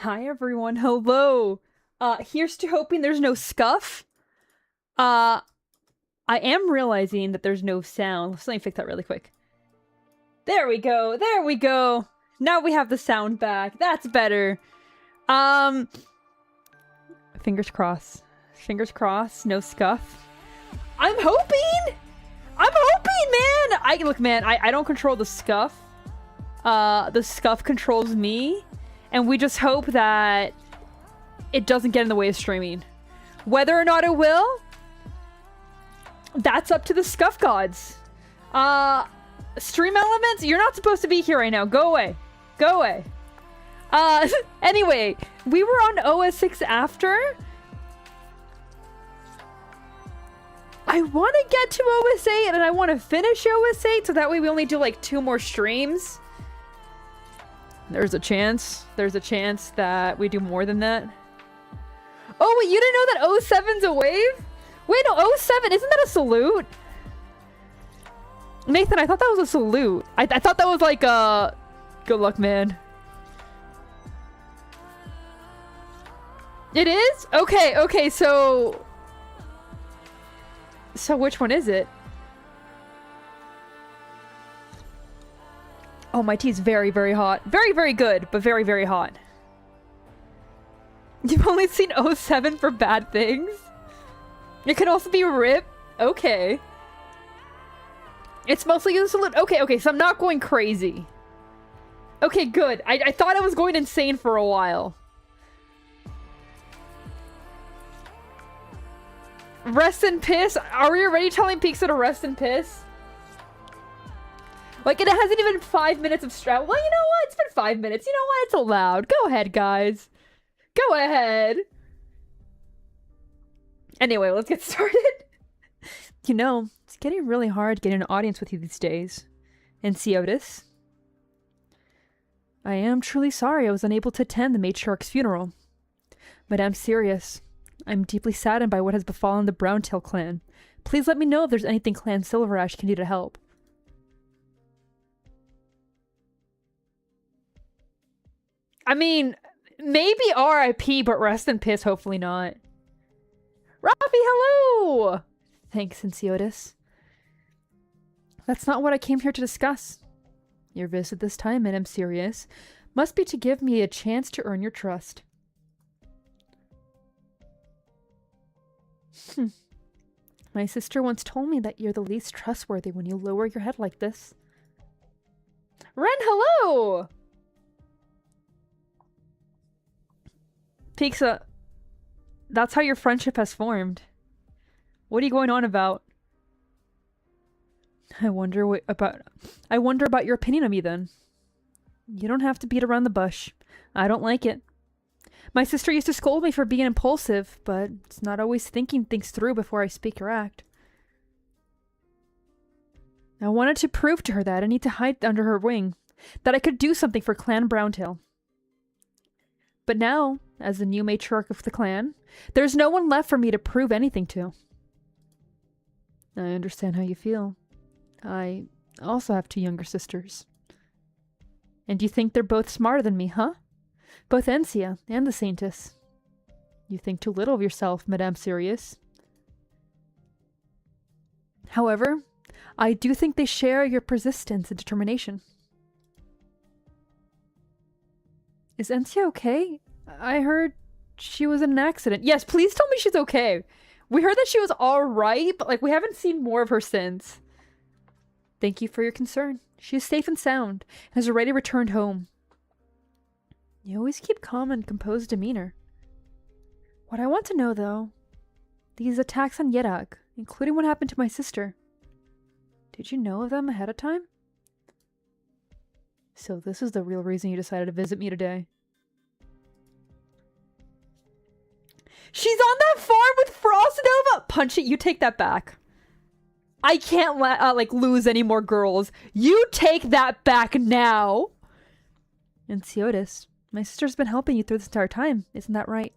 Hi everyone, hello. Here's to hoping there's no scuff. I am realizing that there's no sound. Let me fix that really quick. There we go, there we go. Now we have the sound back. That's better. Fingers crossed. Fingers crossed, no scuff. I'm hoping, man! Look, man, I don't control the scuff. The scuff controls me. And we just hope that it doesn't get in the way of streaming. Whether or not it will, that's up to the scuff gods. Stream elements, you're not supposed to be here right now. Go away. Go away. Anyway, we were on OS 6 after. I want to get to OS 8 and I want to finish OS 8 so that way we only do like 2 more streams. There's a chance that we do more than that. Oh, wait, you didn't know that 07's a wave? Wait, no, 07, isn't that a salute? Nathan, I thought that was a salute. I thought that was like a... Good luck, man. It is? Okay, okay, so... So which one is it? Oh, my tea's very, very hot. Very, very good, but very, very hot. You've only seen 07 for bad things? It can also be RIP? Okay. It's mostly a salute. Okay, okay, so I'm not going crazy. Okay, good. I thought I was going insane for a while. Rest in piss? Are we already telling Pizza to rest in piss? Like, it hasn't even been 5 minutes of strap. Well, you know what? It's been 5 minutes. You know what? It's allowed. Go ahead, guys. Go ahead. Anyway, let's get started. You know, it's getting really hard getting an audience with you these days. And Siotis, I am truly sorry I was unable to attend the matriarch's funeral. Madame Sirius, I'm deeply saddened by what has befallen the Browntail clan. Please let me know if there's anything Clan Silverash can do to help. I mean, maybe RIP, but rest in piss, hopefully not. Rafi, hello! Thanks, Enciotis. That's not what I came here to discuss. Your visit this time, Madame Sirius, must be to give me a chance to earn your trust. My sister once told me that you're the least trustworthy when you lower your head like this. Ren, hello! Pizza, that's how your friendship has formed. What are you going on about? I wonder about your opinion of me then. You don't have to beat around the bush. I don't like it. My sister used to scold me for being impulsive, but it's not always thinking things through before I speak or act. I wanted to prove to her that I need to hide under her wing, that I could do something for Clan Browntail. But now, as the new matriarch of the clan, there's no one left for me to prove anything to. I understand how you feel. I also have 2 younger sisters. And you think they're both smarter than me, huh? Both Encia and the Saintess. You think too little of yourself, Madame Sirius. However, I do think they share your persistence and determination. Is Encia okay? I heard she was in an accident. Yes, please tell me she's okay. We heard that she was alright, but like we haven't seen more of her since. Thank you for your concern. She is safe and sound, and has already returned home. You always keep calm and composed demeanor. What I want to know, though, these attacks on Yedag, including what happened to my sister. Did you know of them ahead of time? So this is the real reason you decided to visit me today. She's on that farm with Frostnova! Punch it, you take that back. I can't let, lose any more girls. You take that back now! And Siotis, my sister's been helping you through this entire time, isn't that right?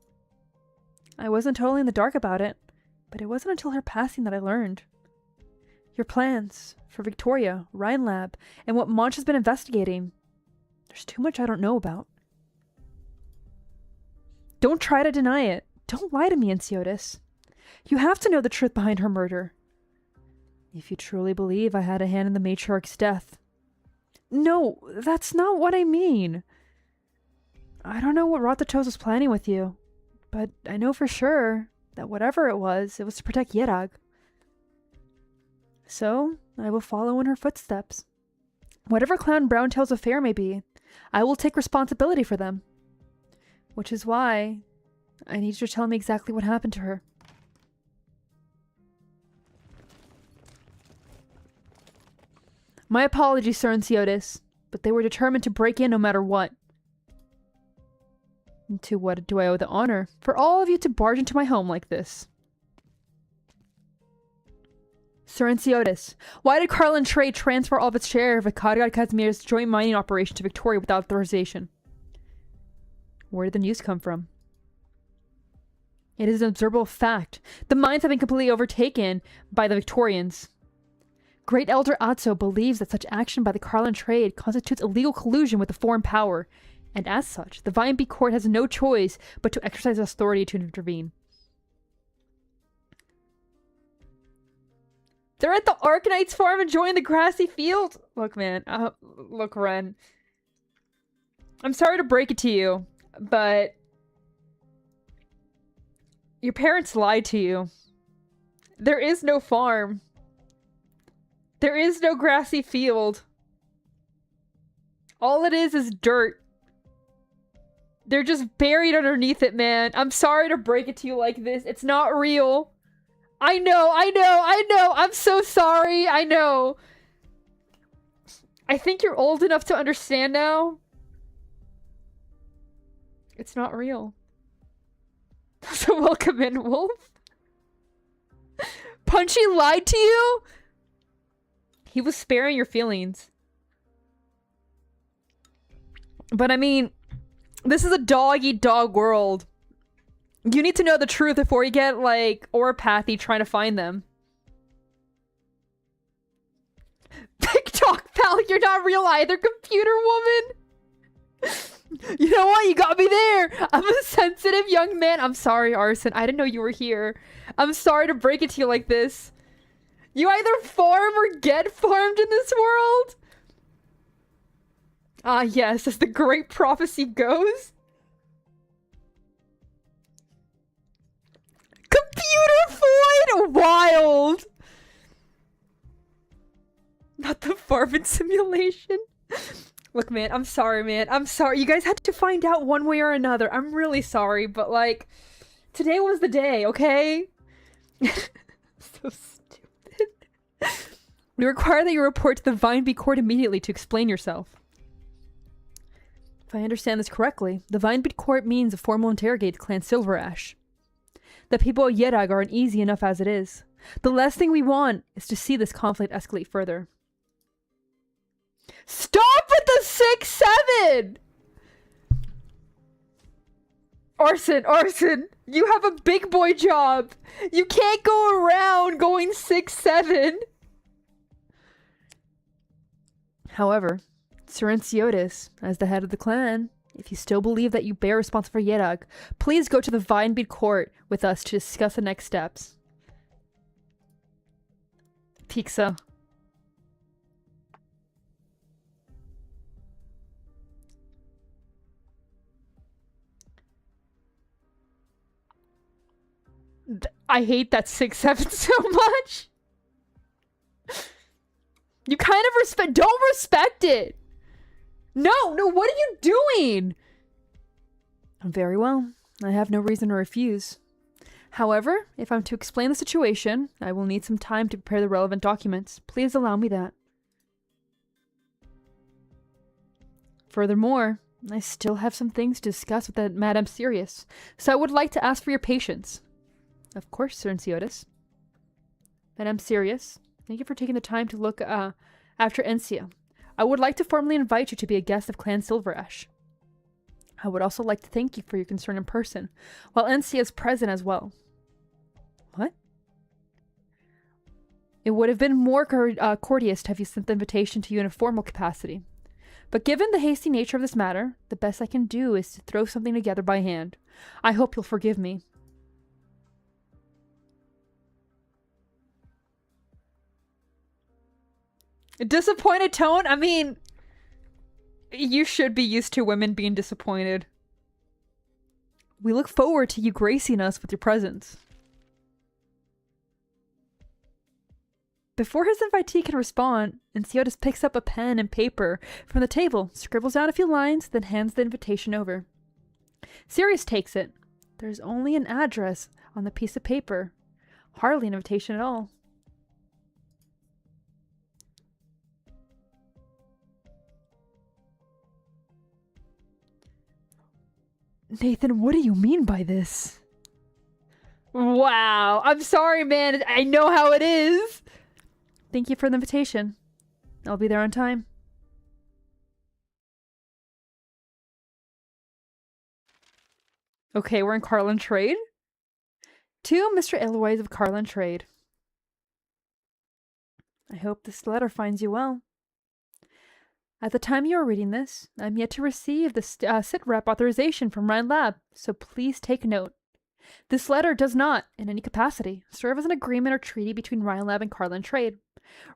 I wasn't totally in the dark about it, but it wasn't until her passing that I learned. Your plans for Victoria, Rhine Lab, and what Monch has been investigating. There's too much I don't know about. Don't try to deny it. Don't lie to me, Ensiotis. You have to know the truth behind her murder. If you truly believe I had a hand in the matriarch's death. No, that's not what I mean. I don't know what Ratatos was planning with you, but I know for sure that whatever it was to protect Yerag. So, I will follow in her footsteps. Whatever Clown Browntail's affair may be, I will take responsibility for them. Which is why I need you to tell me exactly what happened to her. My apologies, Sir Ensiotis, but they were determined to break in no matter what. And to what do I owe the honor? For all of you to barge into my home like this. Sir Ensiotis, why did Carlin Trade transfer all of its share of Akadgad Kazmir's joint mining operation to Victoria without authorization? Where did the news come from? It is an observable fact. The mines have been completely overtaken by the Victorians. Great Elder Atso believes that such action by the Carlin Trade constitutes illegal collusion with a foreign power, and as such, the Vinebeak Court has no choice but to exercise authority to intervene. They're at the Arknights farm enjoying the grassy field. Look, man. Look, Ren. I'm sorry to break it to you, but your parents lied to you. There is no farm. There is no grassy field. All it is dirt. They're just buried underneath it, man. I'm sorry to break it to you like this. It's not real. I know. I'm so sorry. I know. I think you're old enough to understand now. It's not real. So welcome in, Wolf. Punchy lied to you? He was sparing your feelings. But I mean, this is a dog-eat-dog world. You need to know the truth before you get, like, Orapathy trying to find them. Big talk, pal. You're not real either, computer woman. You know what? You got me there. I'm a sensitive young man. I'm sorry, Arson. I didn't know you were here. I'm sorry to break it to you like this. You either farm or get farmed in this world? Ah, yes, as the great prophecy goes. Computer void! Wild! Not the farming simulation. Look, man, I'm sorry, man. I'm sorry. You guys had to find out one way or another. I'm really sorry, but, like, today was the day, okay? So stupid. We require that you report to the Vinebeak Court immediately to explain yourself. If I understand this correctly, the Vinebeak Court means a formal interrogate to Clan Silverash. The people of Yerag are uneasy enough as it is. The last thing we want is to see this conflict escalate further. Stop with the 6-7! Arson, you have a big boy job. You can't go around going 6-7. However, Sir Ensiotis, as the head of the clan, if you still believe that you bear responsibility for Yerag, please go to the Vinebeak Court with us to discuss the next steps. Pixa. I hate that 6-7 so much. You kind of don't respect it. No, what are you doing? Very well. I have no reason to refuse. However, if I'm to explain the situation, I will need some time to prepare the relevant documents. Please allow me that. Furthermore, I still have some things to discuss with that Madame Sirius, so I would like to ask for your patience. Of course, Sir Ensiotis. Madame Sirius, thank you for taking the time to look after Encia. I would like to formally invite you to be a guest of Clan Silverash. I would also like to thank you for your concern in person, while Encia is present as well. What? It would have been more courteous to have you sent the invitation to you in a formal capacity. But given the hasty nature of this matter, the best I can do is to throw something together by hand. I hope you'll forgive me. Disappointed tone? I mean, you should be used to women being disappointed. We look forward to you gracing us with your presence. Before his invitee can respond, Ensiotis picks up a pen and paper from the table, scribbles down a few lines, then hands the invitation over. Sirius takes it. There's only an address on the piece of paper. Hardly an invitation at all. Nathan, what do you mean by this? Wow. I'm sorry, man. I know how it is. Thank you for the invitation. I'll be there on time. Okay, we're in Carlin Trade. To Mr. Eloise of Carlin Trade. I hope this letter finds you well. At the time you are reading this, I'm yet to receive the SITREP authorization from Ryan Lab, so please take note. This letter does not, in any capacity, serve as an agreement or treaty between Ryan Lab and Carlin Trade.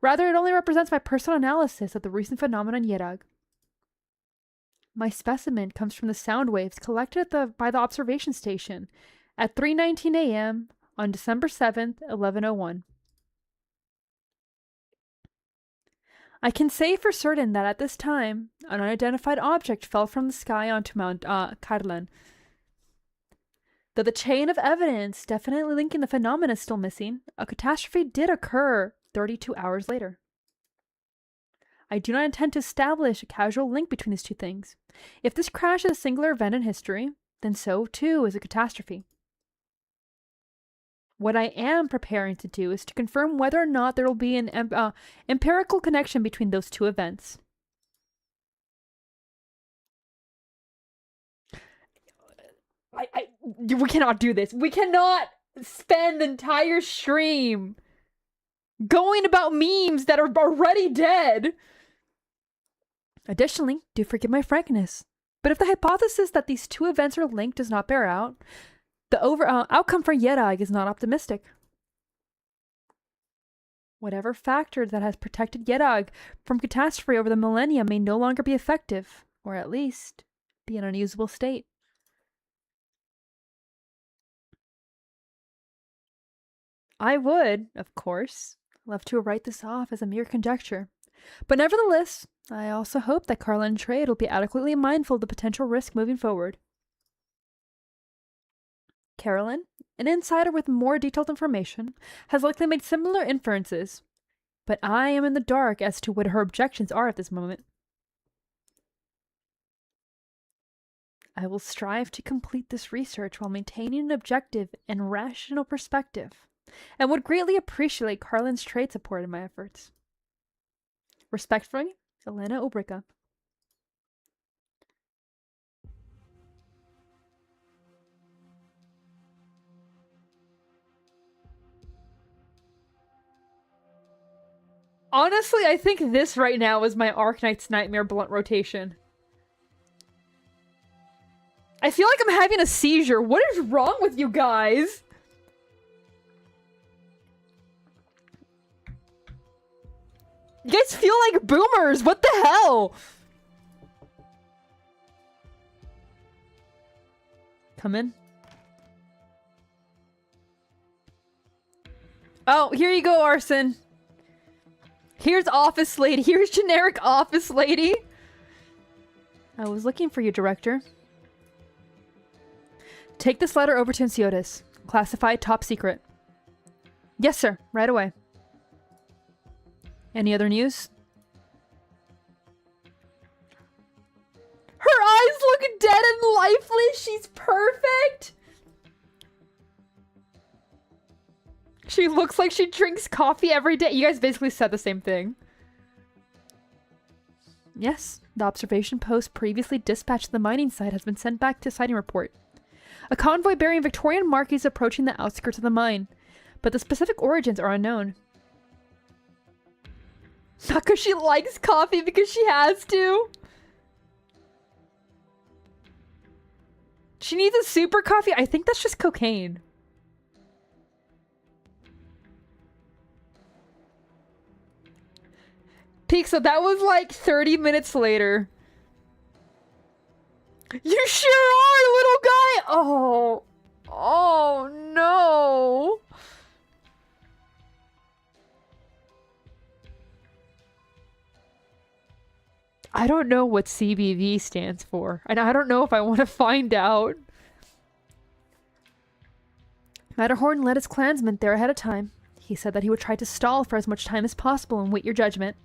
Rather, it only represents my personal analysis of the recent phenomenon Yerag. My specimen comes from the sound waves collected by the observation station at 3:19 a.m. on December 7th, 1101. I can say for certain that at this time, an unidentified object fell from the sky onto Mount Carlin. Though the chain of evidence definitely linking the phenomena is still missing, a catastrophe did occur 32 hours later. I do not intend to establish a causal link between these two things. If this crash is a singular event in history, then so too is a catastrophe. What I am preparing to do is to confirm whether or not there will be an empirical connection between those two events. We cannot do this. We cannot spend the entire stream going about memes that are already dead. Additionally, do forgive my frankness, but if the hypothesis that these two events are linked does not bear out, the outcome for Yerag is not optimistic. Whatever factor that has protected Yerag from catastrophe over the millennia may no longer be effective, or at least be in an unusable state. I would, of course, love to write this off as a mere conjecture, but nevertheless, I also hope that Carlin Trade will be adequately mindful of the potential risk moving forward. Carolyn, an insider with more detailed information, has likely made similar inferences, but I am in the dark as to what her objections are at this moment. I will strive to complete this research while maintaining an objective and rational perspective, and would greatly appreciate Carlin's trade support in my efforts. Respectfully, Elena Obrica. Honestly, I think this right now is my Arknights Nightmare blunt rotation. I feel like I'm having a seizure. What is wrong with you guys? You guys feel like boomers. What the hell? Come in. Oh, here you go, Arson. Here's office lady. Here's generic office lady. I was looking for you, director. Take this letter over to Ensiotis. Classified top secret. Yes, sir. Right away. Any other news? Her eyes look dead and lifeless. She's perfect. She looks like she drinks coffee every day. You guys basically said the same thing. Yes, the observation post previously dispatched to the mining site has been sent back to sighting report. A convoy bearing Victorian mark is approaching the outskirts of the mine, but the specific origins are unknown. Not because she likes coffee, because she has to. She needs a super coffee? I think that's just cocaine. Peak, so that was like 30 minutes later. You sure are, little guy! Oh. Oh, no. I don't know what CBV stands for, and I don't know if I want to find out. Matterhorn led his clansmen there ahead of time. He said that he would try to stall for as much time as possible and wait your judgment.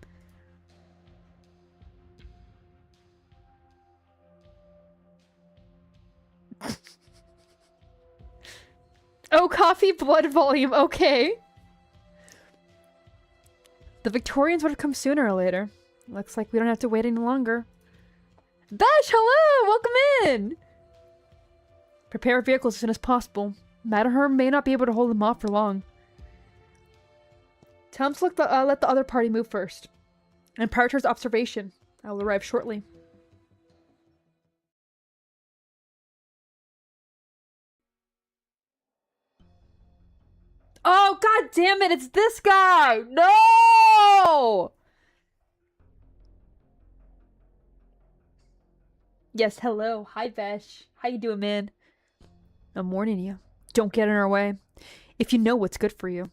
Oh, coffee blood volume, okay. The Victorians would have come sooner or later. Looks like we don't have to wait any longer. Besh, hello! Welcome in! Prepare vehicles as soon as possible. Matterhorn may not be able to hold them off for long. Tell him to let the other party move first. And prior to his observation, I will arrive shortly. Oh, god damn it, it's this guy! No! Yes, hello. Hi, Vesh. How you doing, man? I'm warning you. Don't get in our way. If you know what's good for you.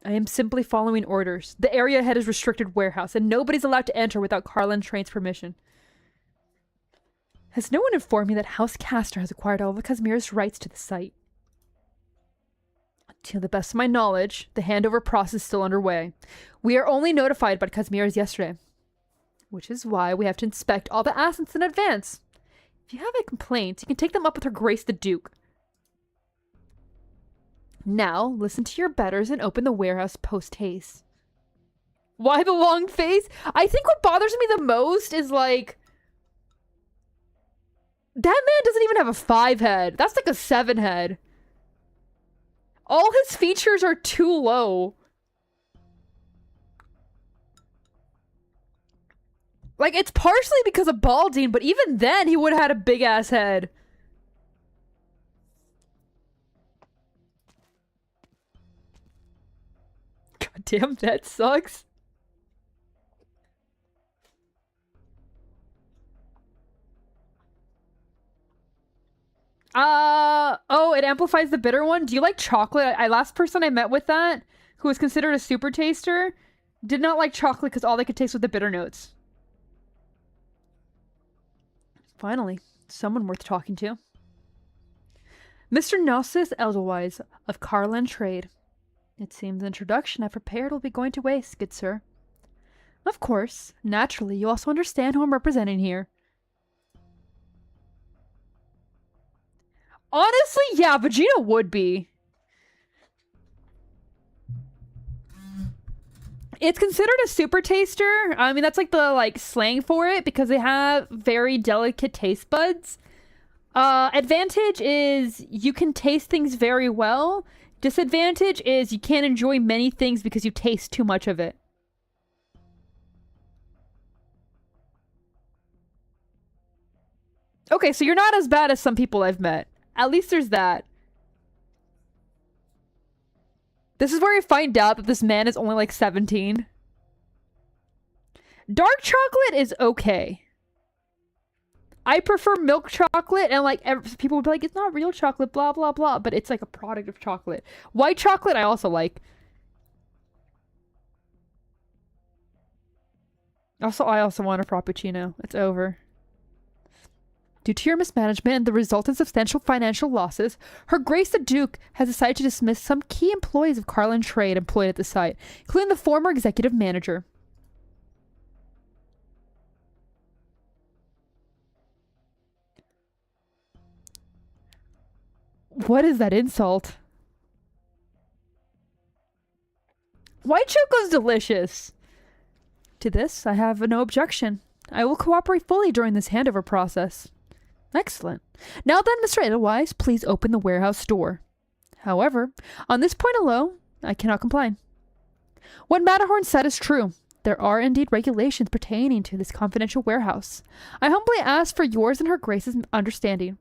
I am simply following orders. The area ahead is restricted warehouse, and nobody's allowed to enter without Carlin Train's permission. Has no one informed me that House Castor has acquired all of Kazmir's rights to the site? To the best of my knowledge, the handover process is still underway. We are only notified by Kazmir's yesterday. Which is why we have to inspect all the assets in advance. If you have a complaint, you can take them up with Her Grace the Duke. Now, listen to your betters and open the warehouse post-haste. Why the long face? I think what bothers me the most is, like... That man doesn't even have a 5 head. That's like a 7 head. All his features are too low. Like, it's partially because of balding, but even then, he would have had a big-ass head. God damn, that sucks. Oh, it amplifies the bitter one? Do you like chocolate? Last person I met with that, who was considered a super taster, did not like chocolate because all they could taste was the bitter notes. Finally, someone worth talking to. Mr. Gnosis Edelweiss of Carlin Trade. It seems the introduction I've prepared will be going to waste, good sir. Of course, naturally, you also understand who I'm representing here. Honestly, yeah, Vegeta would be. It's considered a super taster. I mean, that's like the slang for it because they have very delicate taste buds. Advantage is you can taste things very well. Disadvantage is you can't enjoy many things because you taste too much of it. Okay, so you're not as bad as some people I've met. At least there's that. This is where I find out that this man is only like 17. Dark chocolate is okay. I prefer milk chocolate, and like people would be like, it's not real chocolate, blah, blah, blah. But it's like a product of chocolate. White chocolate I also like. I also want a frappuccino. It's over. Due to your mismanagement and the resultant substantial financial losses, Her Grace the Duke has decided to dismiss some key employees of Carlin Trade employed at the site, including the former executive manager. What is that insult? White choco's delicious. To this, I have no objection. I will cooperate fully during this handover process. Excellent. Now then, Mr. Edelweiss, please open the warehouse door. However, on this point alone, I cannot comply. What Matterhorn said is true. There are indeed regulations pertaining to this confidential warehouse. I humbly ask for yours and Her Grace's understanding.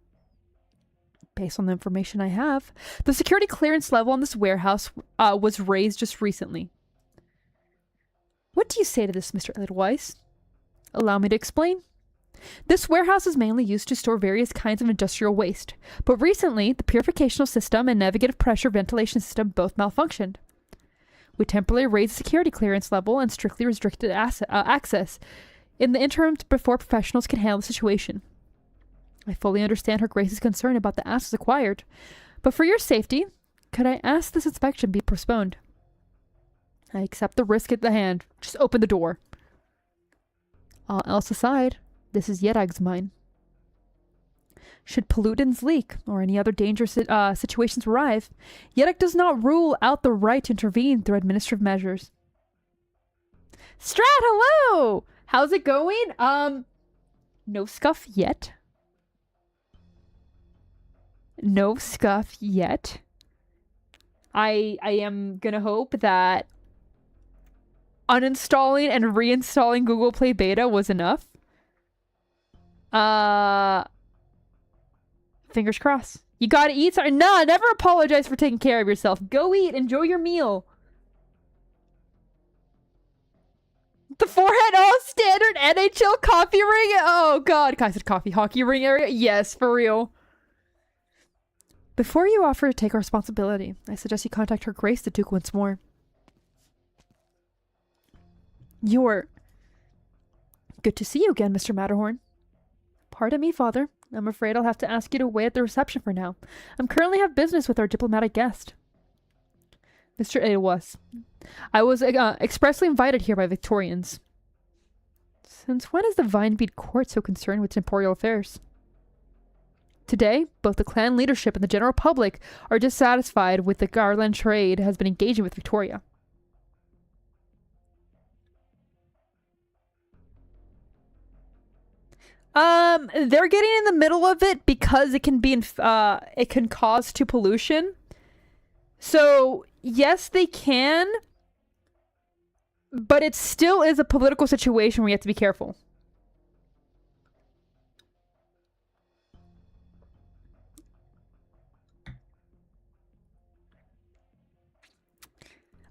Based on the information I have, the security clearance level on this warehouse was raised just recently. What do you say to this, Mr. Edelweiss? Allow me to explain. This warehouse is mainly used to store various kinds of industrial waste, but recently the purificational system and negative pressure ventilation system both malfunctioned. We temporarily raised the security clearance level and strictly restricted access in the interim before professionals can handle the situation. I fully understand Her Grace's concern about the assets acquired, but for your safety, could I ask this inspection be postponed? I accept the risk at the hand. Just open the door. All else aside, this is Yedag's mine. Should pollutants leak or any other dangerous situations arrive, Yedag does not rule out the right to intervene through administrative measures. Strat, hello! How's it going? No scuff yet. No scuff yet. I am gonna hope that uninstalling and reinstalling Google Play Beta was enough. Fingers crossed. You gotta eat. Sorry. Nah, never apologize for taking care of yourself. Go eat. Enjoy your meal. The forehead, oh, standard NHL coffee ring. Oh, God. I said coffee hockey ring area. Yes, for real. Before you offer to take our responsibility, I suggest you contact Her Grace the Duke once more. You're... Good to see you again, Mr. Matterhorn. Pardon me, Father. I'm afraid I'll have to ask you to wait at the reception for now. I'm currently have business with our diplomatic guest. Mr. Edelweiss, I was expressly invited here by Victorians. Since when is the Vinebead Court so concerned with temporal affairs? Today, both the clan leadership and the general public are dissatisfied with the Garland trade has been engaging with Victoria. They're getting in the middle of it because it can be it can cause to pollution. So, yes, they can, but it still is a political situation where you have to be careful.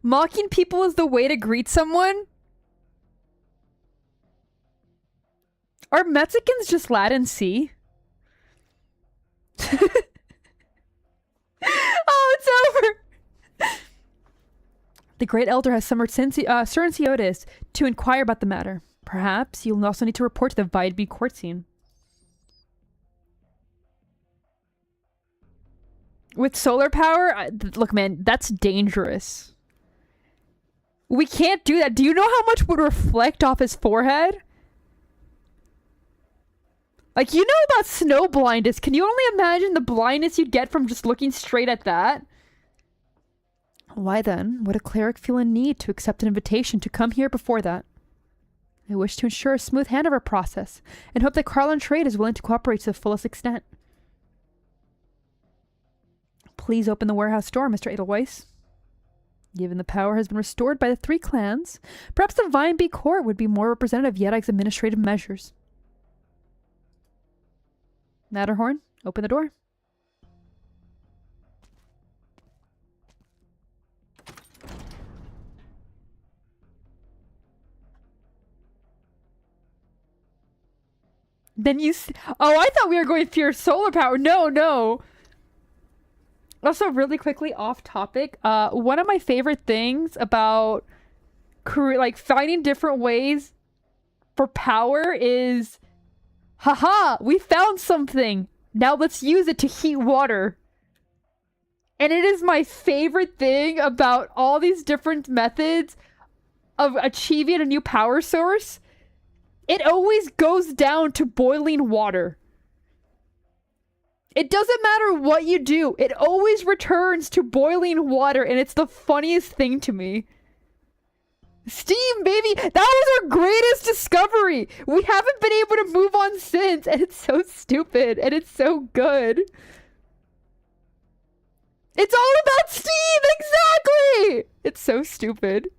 Mocking people is the way to greet someone? Are Mexicans just Latin C? Oh, it's over! The Great Elder has summoned Sirensiotis to inquire about the matter. Perhaps you'll also need to report to the Vinebead court scene. With solar power? Look, man, that's dangerous. We can't do that. Do you know how much would reflect off his forehead? Like, you know about snow blindness. Can you only imagine the blindness you'd get from just looking straight at that? Why then would a cleric feel a need to accept an invitation to come here before that? I wish to ensure a smooth handover process and hope that Carlin Trade is willing to cooperate to the fullest extent. Please open the warehouse door, Mr. Edelweiss. Given the power has been restored by the three clans, perhaps the Vinebead Court would be more representative of Yedag's administrative measures. Matterhorn, open the door. Then you... Oh, I thought we were going pure solar power. No, no. Also, really quickly, off topic. One of my favorite things about like finding different ways for power is... Haha, we found something. Now let's use it to heat water. And it is my favorite thing about all these different methods of achieving a new power source. It always goes down to boiling water. It doesn't matter what you do. It always returns to boiling water, and it's the funniest thing to me. Steam, baby! That was our greatest discovery! We haven't been able to move on since, and it's so stupid, and it's so good. It's all about Steam! Exactly! It's so stupid.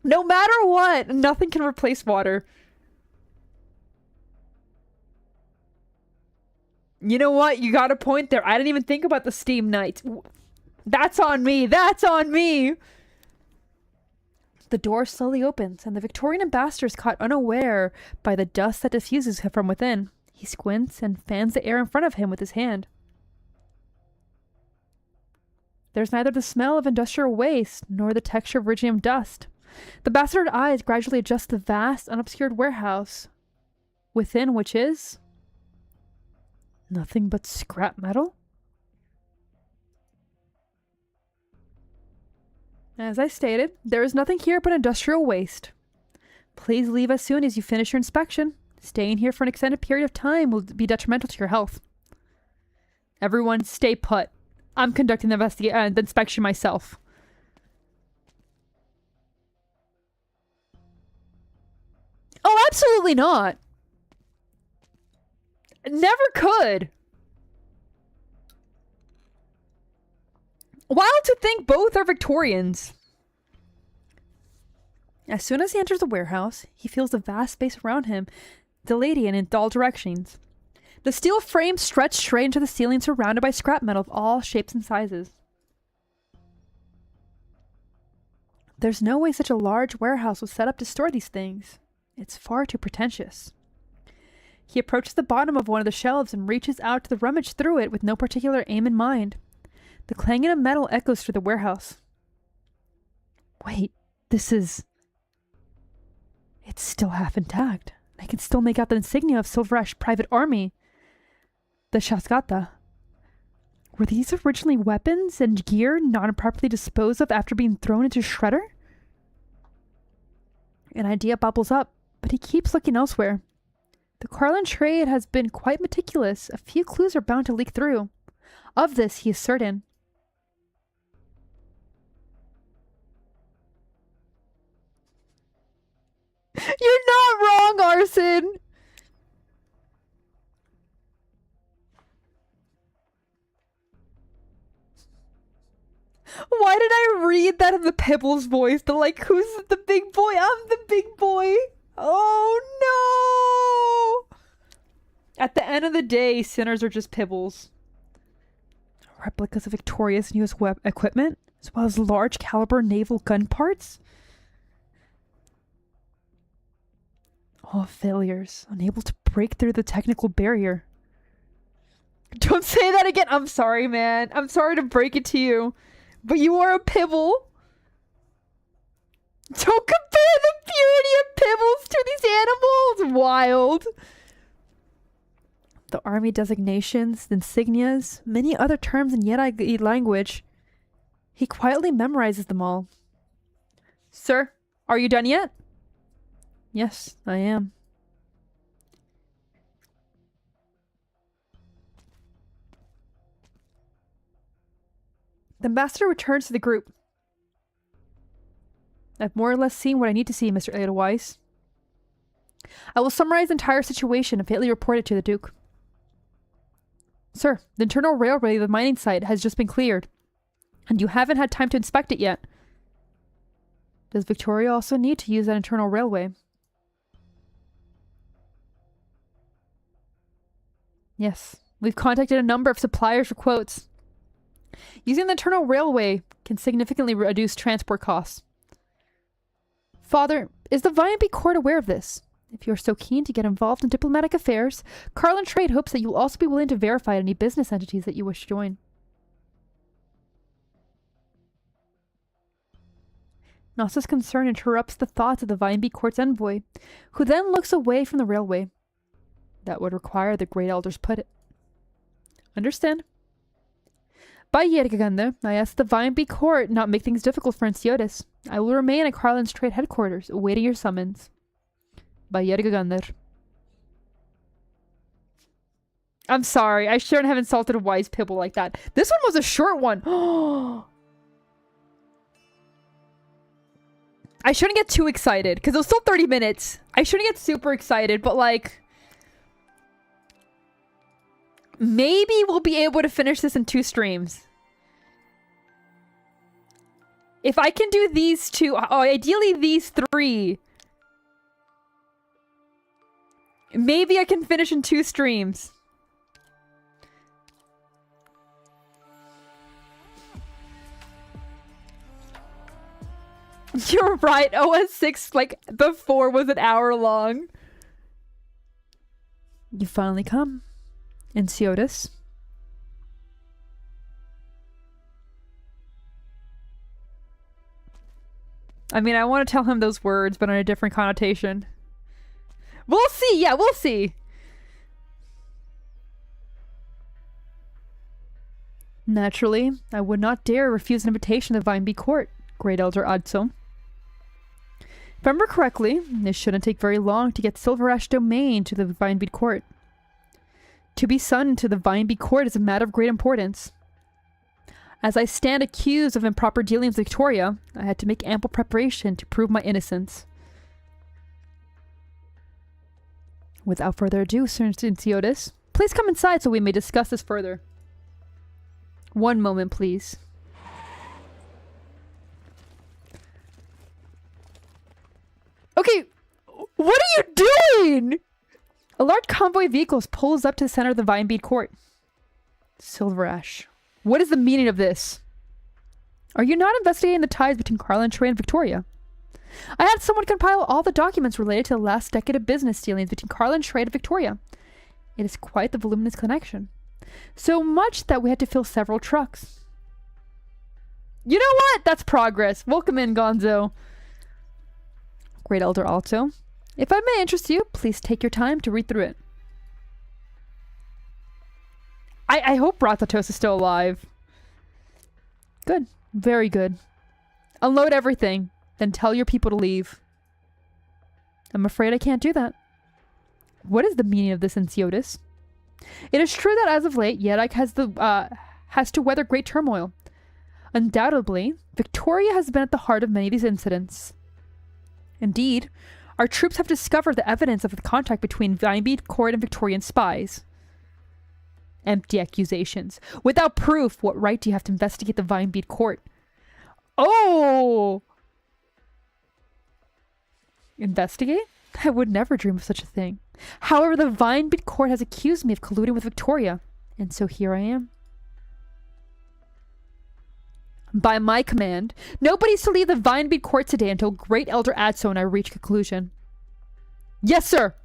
No matter what, nothing can replace water. You know what? You got a point there. I didn't even think about the Steam Knights. That's on me. That's on me. The door slowly opens, and the Victorian ambassador is caught unaware by the dust that diffuses from within. He squints and fans the air in front of him with his hand. There's neither the smell of industrial waste nor the texture of Rigium dust. The bastard eyes gradually adjust the vast, unobscured warehouse, within which is nothing but scrap metal. As I stated, there is nothing here but industrial waste. Please leave as soon as you finish your inspection. Staying here for an extended period of time will be detrimental to your health. Everyone, stay put. I'm conducting the inspection myself. Oh, absolutely not. Never could. Wild to think both are Victorians. As soon as he enters the warehouse, he feels the vast space around him dilating in all directions. The steel frames stretch straight into the ceiling, surrounded by scrap metal of all shapes and sizes. There's no way such a large warehouse was set up to store these things. It's far too pretentious. He approaches the bottom of one of the shelves and reaches out to rummage through it with no particular aim in mind. The clanging of metal echoes through the warehouse. Wait, it's still half intact. I can still make out the insignia of Silverash Private Army. The Shaskata. Were these originally weapons and gear not improperly disposed of after being thrown into Shredder? An idea bubbles up, but he keeps looking elsewhere. The Carlin trade has been quite meticulous. A few clues are bound to leak through. Of this, he is certain. You're not wrong, Arson! Why did I read that in the Pebbles voice? The like, who's the big boy? I'm the big boy. Oh no! At the end of the day, sinners are just Pibbles. Replicas of Victoria's newest equipment, as well as large caliber naval gun parts. All failures, unable to break through the technical barrier. Don't say that again. I'm sorry, man. I'm sorry to break it to you, but you are a Pibble. Don't compare the purity of Pibbles to these animals. Wild. The army designations, the insignias, many other terms in Yeti language. He quietly memorizes them all. Sir, are you done yet? Yes, I am. The ambassador returns to the group. I've more or less seen what I need to see, Mr. Edelweiss. I will summarize the entire situation and faintly report it to the Duke. Sir, the internal railway of the mining site has just been cleared, and you haven't had time to inspect it yet. Does Victoria also need to use that internal railway? Yes, we've contacted a number of suppliers for quotes. Using the internal railway can significantly reduce transport costs. Father, is the Viamby court aware of this? If you're so keen to get involved in diplomatic affairs, Carlin Trade hopes that you'll also be willing to verify any business entities that you wish to join. Nasa's concern interrupts the thoughts of the Viamby court's envoy, who then looks away from the railway. That would require the Great Elders put it. Understand? By Yergaganda, I ask the Viamby court not make things difficult for Ensiotis. I will remain at Carlin's trade headquarters, awaiting your summons. By Yergagandar. I'm sorry, I shouldn't have insulted a wise Pibble like that. This one was a short one. I shouldn't get too excited, because it was still 30 minutes. I shouldn't get super excited, but like... maybe we'll be able to finish this in 2 streams. If I can do these 2, ideally these 3. Maybe I can finish in 2 streams. You're right. OS 6, like, before was an hour long. You finally come. Enceotis. I mean, I want to tell him those words, but in a different connotation. We'll see. Yeah, we'll see. Naturally, I would not dare refuse an invitation to the Vinebead Court, Great Elder Adso. If I remember correctly, it shouldn't take very long to get Silver Ash domain to the Vinebead Court. To be summoned to the Vinebead Court is a matter of great importance. As I stand accused of improper dealings with Victoria, I had to make ample preparation to prove my innocence. Without further ado, Sir Enceotis, please come inside so we may discuss this further. One moment, please. Okay, what are you doing? A large convoy of vehicles pulls up to the center of the Vinebead Court. Silver Ash. What is the meaning of this? Are you not investigating the ties between Carlin Trey and Victoria? I had someone compile all the documents related to the last decade of business dealings between Carlin Trey and Victoria. It is quite the voluminous connection. So much that we had to fill several trucks. You know what? That's progress. Welcome in, Gonzo. Great Elder Alto. If I may interest you, please take your time to read through it. I hope Rathatos is still alive. Good. Very good. Unload everything, then tell your people to leave. I'm afraid I can't do that. What is the meaning of this, Enceotis? It is true that as of late, Yedek has to weather great turmoil. Undoubtedly, Victoria has been at the heart of many of these incidents. Indeed, our troops have discovered the evidence of the contact between Vinebead Court and Victorian spies. Empty accusations. Without proof, what right do you have to investigate the Vinebead Court? Oh! Investigate? I would never dream of such a thing. However, the Vinebead Court has accused me of colluding with Victoria, and so here I am. By my command, nobody's to leave the Vinebead Court today until Great Elder Adso and I reach conclusion. Yes, sir!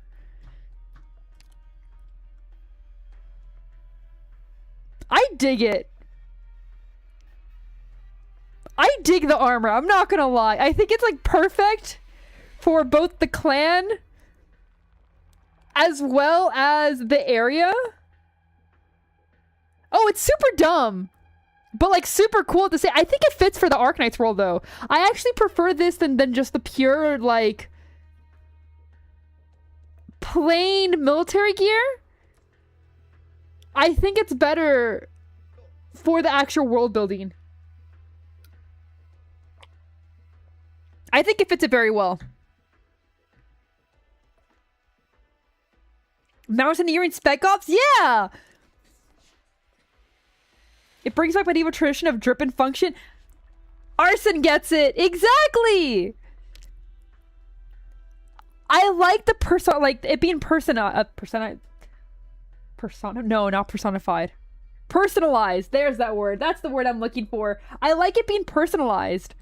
I dig it. I dig the armor. I'm not gonna lie. I think it's like perfect for both the clan as well as the area. Oh, it's super dumb, but like super cool to say. I think it fits for the Arknights world though. I actually prefer this than just the pure like plain military gear. I think it's better for the actual world building. I think it fits it very well. Mountaineering Spec Ops? Yeah! It brings back medieval tradition of drip and function. Arson gets it! Exactly! I like the like it being persona. No, not personified. Personalized. There's that word. That's the word I'm looking for. I like it being personalized.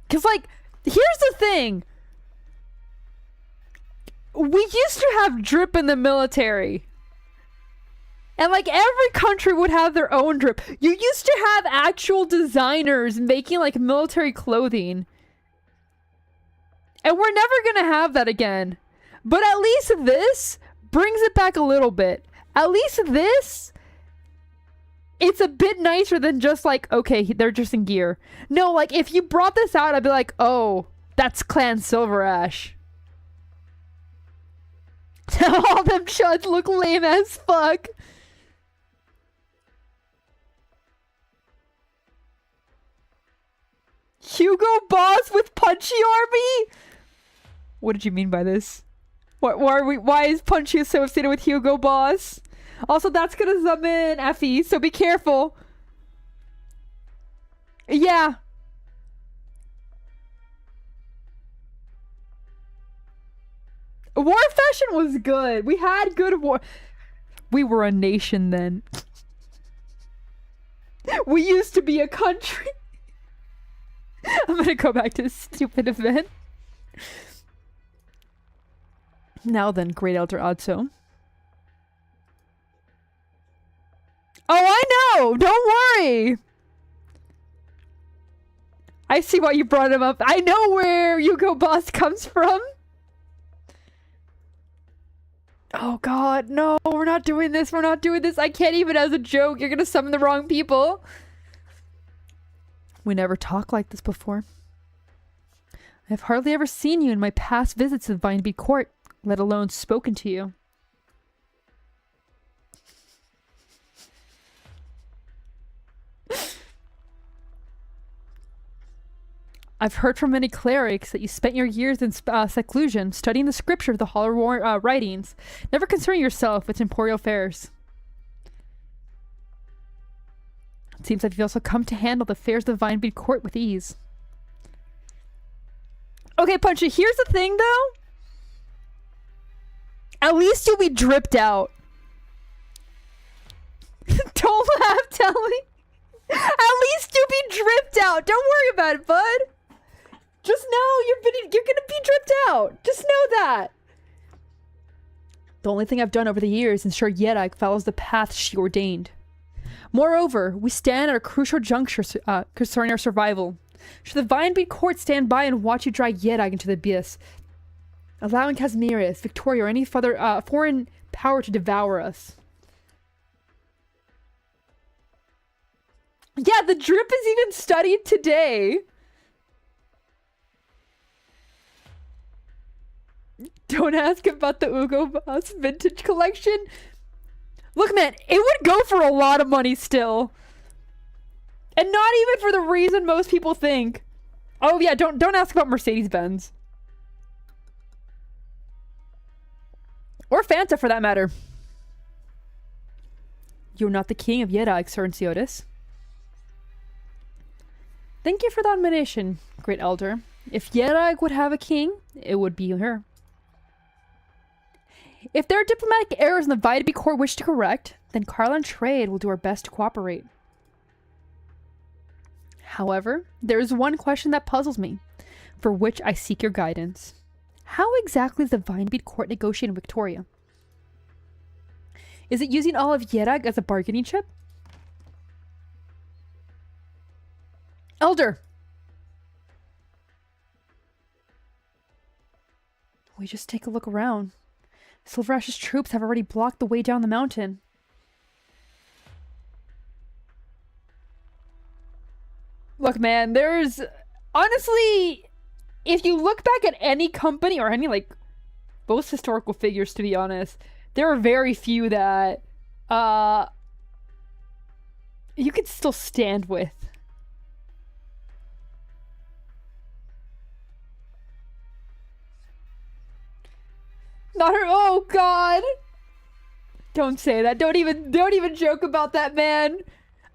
Because, like, here's the thing. We used to have drip in the military. And, like, every country would have their own drip. You used to have actual designers making, like, military clothing. And we're never gonna have that again. But at least this brings it back a little bit. At least this, it's a bit nicer than just like, okay, they're just in gear. No, like if you brought this out, I'd be like, oh, that's Clan Silver Ash. All them chuds look lame as fuck. Hugo Boss with Punchy Army? What did you mean by this? Why is Punchy associated with Hugo Boss? Also, that's gonna summon Effie, so be careful. Yeah. War Fashion was good. We had good war. We were a nation then. We used to be a country. I'm gonna go back to this stupid event. Now then, Great Elder Odso. Oh, I know! Don't worry! I see why you brought him up. I know where Yugo Boss comes from. Oh god, no, we're not doing this, we're not doing this. I can't even as a joke. You're gonna summon the wrong people. We never talked like this before. I've hardly ever seen you in my past visits to the Vinebead Court, let alone spoken to you. I've heard from many clerics that you spent your years in seclusion, studying the scripture of the Hollow writings, never concerning yourself with temporal affairs. It seems like you've also come to handle the affairs of the Vinebead Court with ease. Okay, Punchy, here's the thing, though. At least you'll be dripped out. Don't laugh, tell me. At least you'll be dripped out. Don't worry about it, bud. Just know you're gonna be dripped out. Just know that. The only thing I've done over the years is ensure Yeddag follows the path she ordained. Moreover, we stand at a crucial juncture concerning our survival. Should the Vinebead Court stand by and watch you drag Yeddag into the abyss, allowing Casimiris, Victoria, or any further foreign power to devour us? Yeah, the drip is even studied today. Don't ask about the Hugo Boss vintage collection. Look, man, it would go for a lot of money still. And not even for the reason most people think. Oh yeah, don't ask about Mercedes-Benz. Or Fanta for that matter. You're not the king of Yeddag, Sir Enciotis. Thank you for the admonition, Great Elder. If Yeddag would have a king, it would be her. If there are diplomatic errors in the Vinebead Court wish to correct, then Carla and Trade will do our best to cooperate. However, there is one question that puzzles me, for which I seek your guidance. How exactly is the Vinebead Court negotiating Victoria? Is it using all of Yeddag as a bargaining chip? Elder! We just take a look around. Silverash's troops have already blocked the way down the mountain. Look, man, there's... Honestly, if you look back at any company, or any, like, both historical figures, to be honest, there are very few that, you could still stand with. Not her. Oh god. Don't say that. Don't even joke about that, man.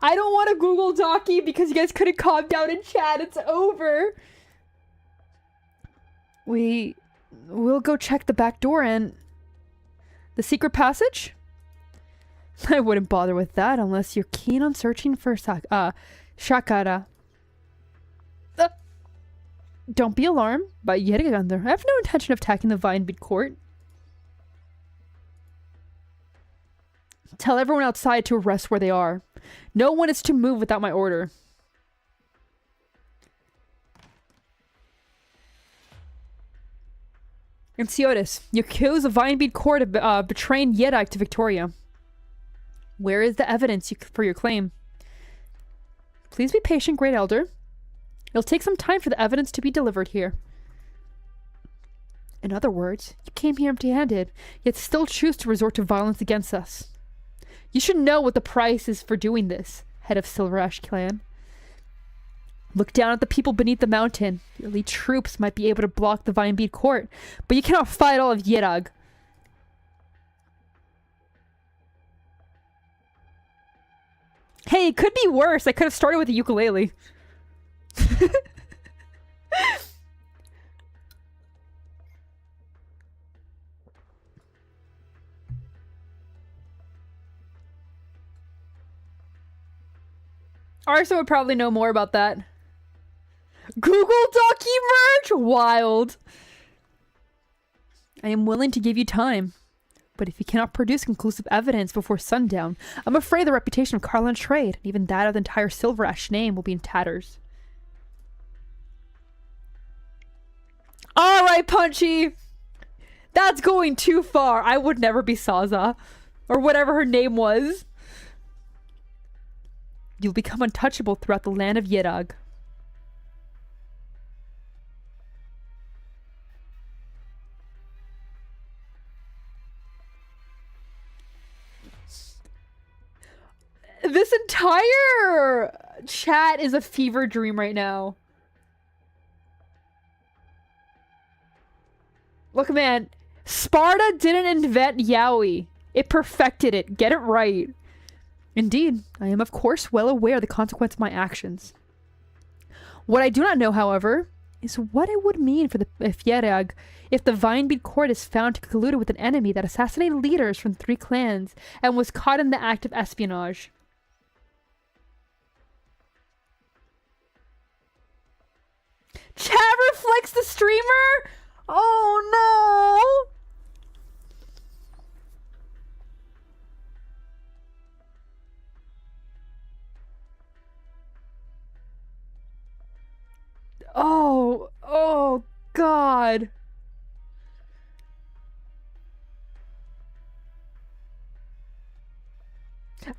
I don't want to Google Docky because you guys couldn't calm down in chat. It's over. We'll go check the back door and the secret passage? I wouldn't bother with that unless you're keen on searching for Shakara. Don't be alarmed by Yeddag. I have no intention of attacking the Vinebead Court. Tell everyone outside to rest where they are. No one is to move without my order. Enciotis, you accuse the Vinebead Court of betraying Yeddag to Victoria. Where is the evidence for your claim? Please be patient, Great Elder. It'll take some time for the evidence to be delivered here. In other words, you came here empty-handed, yet still choose to resort to violence against us. You should know what the price is for doing this, head of Silverash clan. Look down at the people beneath the mountain. Your elite troops might be able to block the Vinebead Court, but you cannot fight all of Yeddag. Hey, it could be worse. I could have started with a ukulele. Arson would probably know more about that. Google Docky merch? Wild. I am willing to give you time. But if you cannot produce conclusive evidence before sundown, I'm afraid the reputation of Carlin Trade, and even that of the entire Silver Ash name, will be in tatters. Alright, Punchy! That's going too far. I would never be Saza. Or whatever her name was. You'll become untouchable throughout the land of Yedog. This entire chat is a fever dream right now. Look, man. Sparta didn't invent yaoi. It perfected it. Get it right. Indeed, I am of course well aware of the consequence of my actions. What I do not know, however, is what it would mean for the if the Vinebead court is found to collude with an enemy that assassinated leaders from 3 clans and was caught in the act of espionage. Chat reflects the streamer? Oh no! Oh God.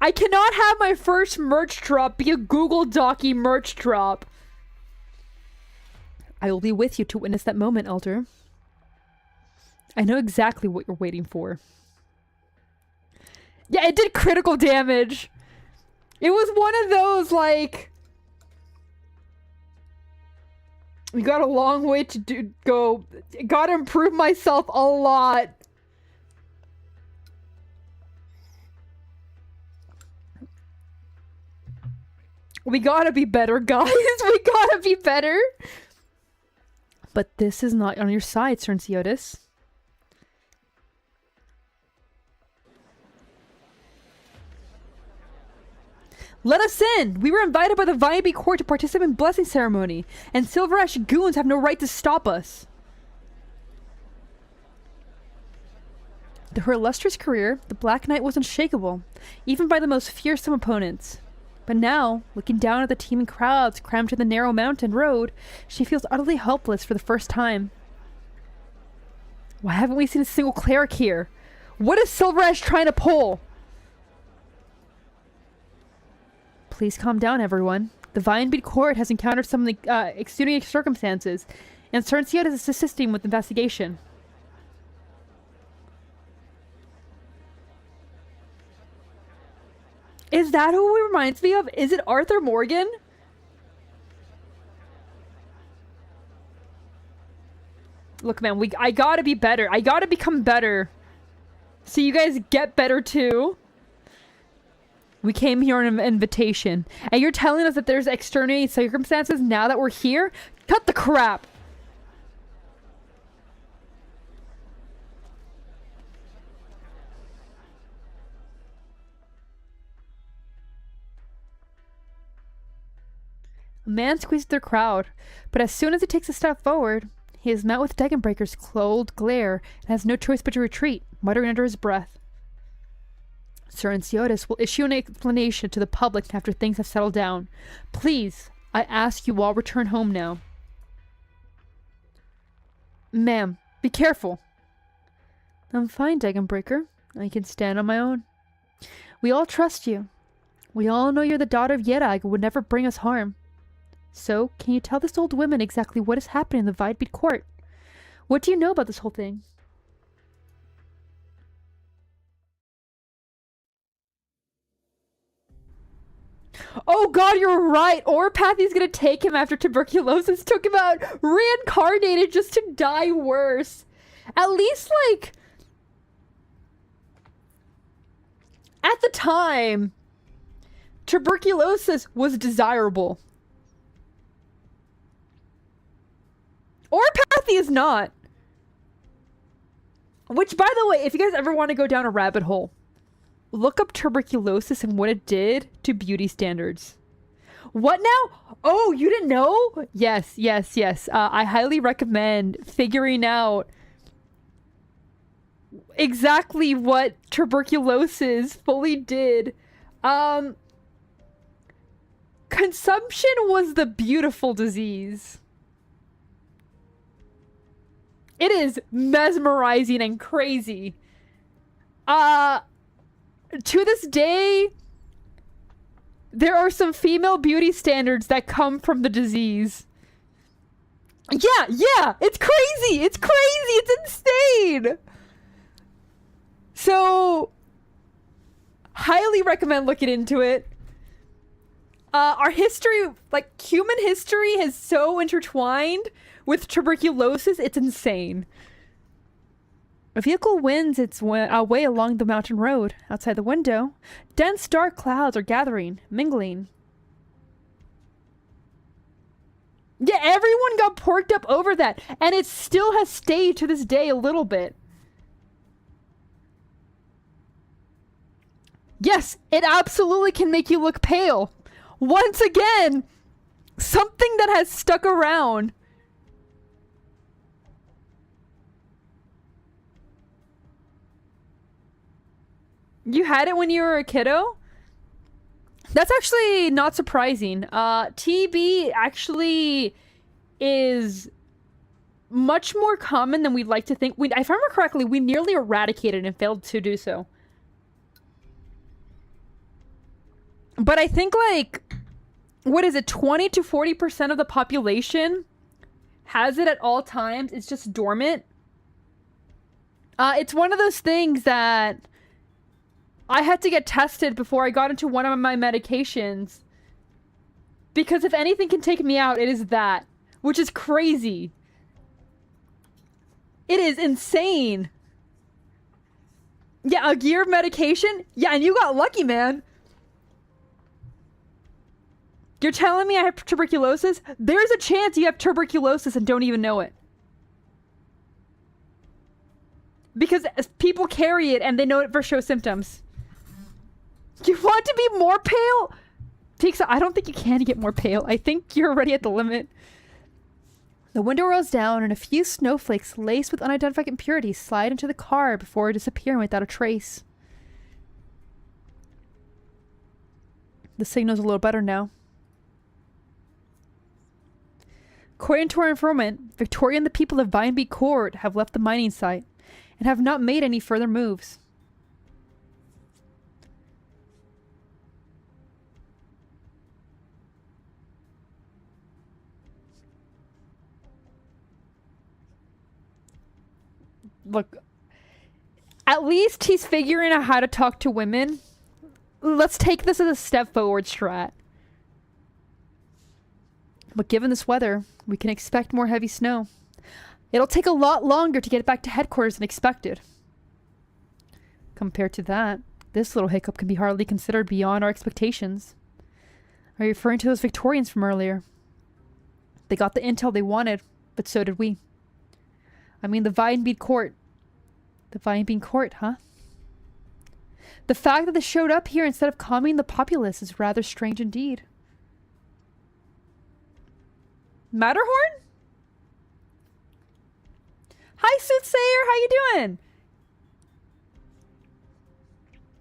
I cannot have my first merch drop be a Google Docky merch drop. I will be with you to witness that moment, Elder. I know exactly what you're waiting for. Yeah, it did critical damage. It was one of those, like... We got a long way to go. Gotta improve myself a lot. We gotta be better, guys. We gotta be better. But this is not on your side, Cernciotis. Let us in! We were invited by the Vinebead court to participate in blessing ceremony, and Silver Ash goons have no right to stop us. To her illustrious career, the Black Knight was unshakable, even by the most fearsome opponents. But now, looking down at the teeming crowds crammed to the narrow mountain road, she feels utterly helpless for the first time. Why haven't we seen a single cleric here? What is Silver Ash trying to pull? Please calm down, everyone. The Vinebead court has encountered some extenuating circumstances, and Cernciotis is assisting with the investigation. Is that who he reminds me of? Is it Arthur Morgan? Look, man, I gotta be better. I gotta become better. So you guys get better too. We came here on an invitation. And you're telling us that there's extenuating circumstances now that we're here? Cut the crap! A man squeezes through the crowd, but as soon as he takes a step forward, he is met with Degenbreaker's cold glare and has no choice but to retreat, muttering under his breath. Cernciotis will issue an explanation to the public after things have settled down. Please, I ask you all return home now. Ma'am, be careful. I'm fine, Degenbreaker. I can stand on my own. We all trust you. We all know you're the daughter of Yedog and would never bring us harm. So, can you tell this old woman exactly what is happening in the Vinebead court? What do you know about this whole thing? Oh god, you're right! Orpathy's gonna take him after tuberculosis took him out, reincarnated just to die worse. At least, like... At the time, tuberculosis was desirable. Orpathy is not. Which, by the way, if you guys ever want to go down a rabbit hole, look up tuberculosis and what it did to beauty standards. What now? Oh, you didn't know? Yes, yes, yes. I highly recommend figuring out exactly what tuberculosis fully did. Consumption was the beautiful disease. It is mesmerizing and crazy. To this day, there are some female beauty standards that come from the disease. Yeah, it's crazy! It's crazy! It's insane! So, highly recommend looking into it. Our history, like, human history is so intertwined with tuberculosis, it's insane. A vehicle wends its way along the mountain road. Outside the window, dense dark clouds are gathering, mingling. Yeah, everyone got porked up over that, and it still has stayed to this day a little bit. Yes, it absolutely can make you look pale. Once again, something that has stuck around. You had it when you were a kiddo? That's actually not surprising. TB actually is much more common than we'd like to think. If I remember correctly, we nearly eradicated and failed to do so. But I think, like, what is it, 20 to 40% of the population has it at all times. It's just dormant. It's one of those things that I had to get tested before I got into one of my medications. Because if anything can take me out, it is that. Which is crazy. It is insane. Yeah, a year of medication? Yeah, and you got lucky, man. You're telling me I have tuberculosis? There's a chance you have tuberculosis and don't even know it. Because people carry it and they know it for show symptoms. You want to be more pale? I don't think you can get more pale. I think you're already at the limit. The window rolls down and a few snowflakes laced with unidentified impurities slide into the car before disappearing without a trace. The signal's a little better now. According to our informant, Victoria and the people of Vineby Court have left the mining site and have not made any further moves. Look, at least he's figuring out how to talk to women. Let's take this as a step forward, Strat. But given this weather, we can expect more heavy snow. It'll take a lot longer to get back to headquarters than expected. Compared to that, this little hiccup can be hardly considered beyond our expectations. Are you referring to those Victorians from earlier? They got the intel they wanted, but so did we. I mean the Vineby Court. The Vineby Court, huh? The fact that they showed up here instead of calming the populace is rather strange indeed. Matterhorn? Hi, Soothsayer. How you doing?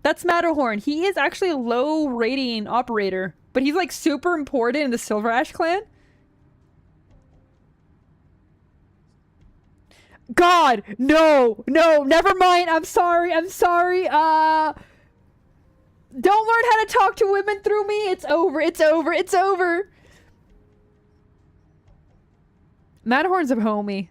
That's Matterhorn. He is actually a low rating operator, but he's like super important in the Silver Ash clan. God, no, never mind. I'm sorry. Don't learn how to talk to women through me. It's over. Matterhorn's a homie.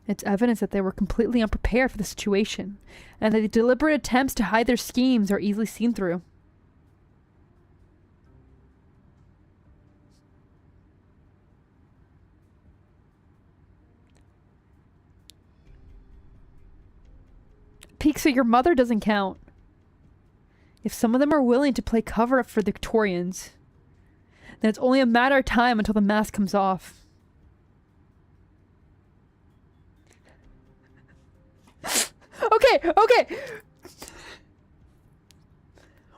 It's evidence that they were completely unprepared for the situation, and that the deliberate attempts to hide their schemes are easily seen through. Peek, so your mother doesn't count. If some of them are willing to play cover-up for the Victorians, then it's only a matter of time until the mask comes off. Okay.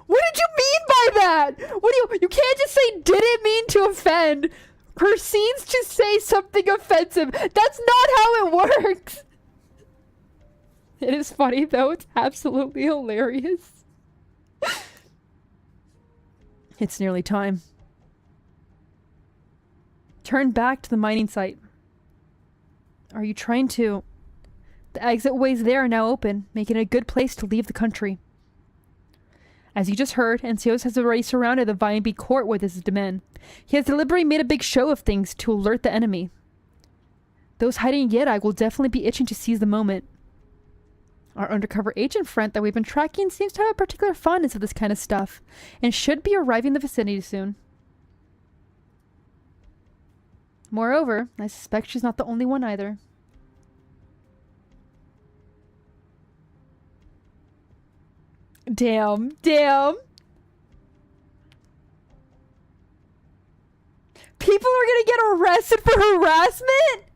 What did you mean by that? What do you can't just say didn't mean to offend. Proceeds to say something offensive. That's not how it works. It is funny though. It's absolutely hilarious. It's nearly time. Turn back to the mining site. Are you trying to... The exit ways there are now open, making it a good place to leave the country. As you just heard, Ancios has already surrounded the Vinebeak court with his men. He has deliberately made a big show of things to alert the enemy. Those hiding in Yerag will definitely be itching to seize the moment. Our undercover agent friend that we've been tracking seems to have a particular fondness of this kind of stuff, and should be arriving in the vicinity soon. Moreover, I suspect she's not the only one either. Damn. Damn. People are gonna get arrested for harassment?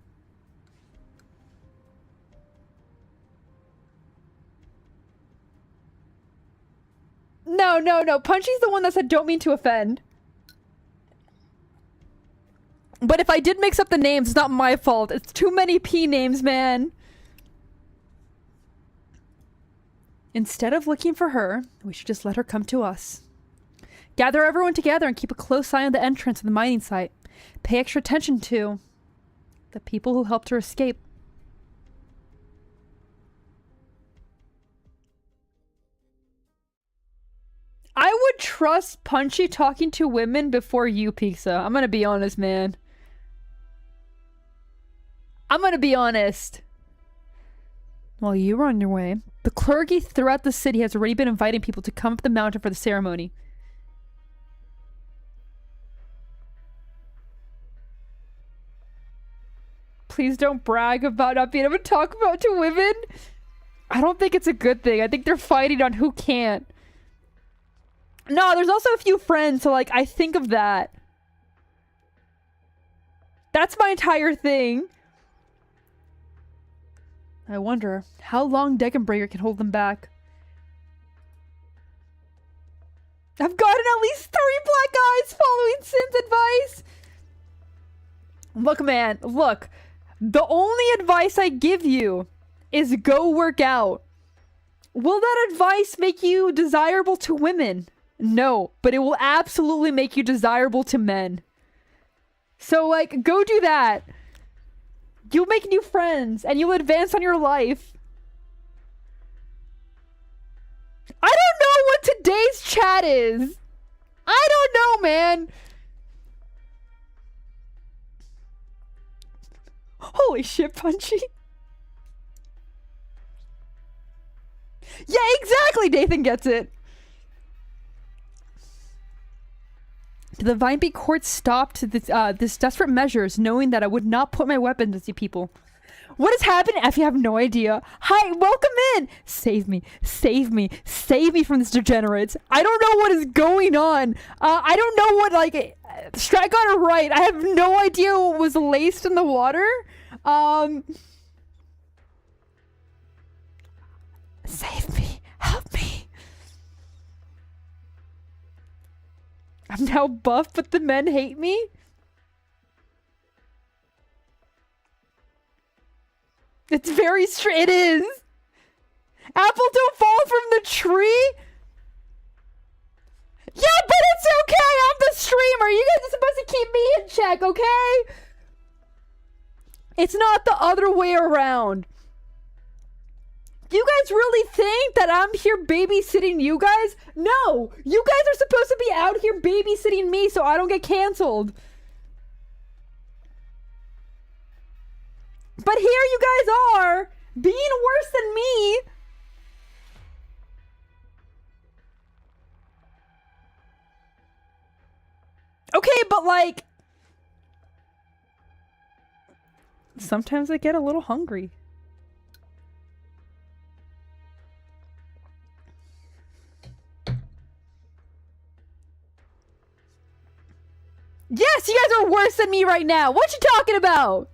No, no, no. Punchy's the one that said don't mean to offend. But if I did mix up the names, it's not my fault. It's too many P names, man. Instead of looking for her, we should just let her come to us. Gather everyone together and keep a close eye on the entrance of the mining site. Pay extra attention to the people who helped her escape. I would trust Punchy talking to women before you, Pizza. I'm gonna be honest, man. I'm gonna be honest. While you were on your way, the clergy throughout the city has already been inviting people to come up the mountain for the ceremony. Please don't brag about not being able to talk about to women. I don't think it's a good thing. I think they're fighting on who can't. No, there's also a few friends, so like, I think of that. That's my entire thing. I wonder how long Deckenbreaker can hold them back. I've gotten at least 3 black eyes following Sin's advice. Look, man, look. The only advice I give you is go work out. Will that advice make you desirable to women? No, but it will absolutely make you desirable to men. So, like, go do that. You'll make new friends, and you'll advance on your life. I don't know what today's chat is. I don't know, man. Holy shit, Punchy. Yeah, exactly, Nathan gets it. The Vinebeak court stopped this desperate measures, knowing that I would not put my weapons into people. What has happened? If you have no idea. Hi, welcome in. Save me, save me, save me from this degenerates. I don't know what is going on. I don't know what, like, Strat got it right. I have no idea what was laced in the water. Save me, help me. I'm now buff, but the men hate me? It's very it is! Apple, don't fall from the tree! Yeah, but it's okay! I'm the streamer! You guys are supposed to keep me in check, okay? It's not the other way around. You guys really think that I'm here babysitting you guys? No! You guys are supposed to be out here babysitting me so I don't get canceled. But here you guys are, being worse than me. Okay, but like... sometimes I get a little hungry. Yes, you guys are worse than me right now. What you talking about?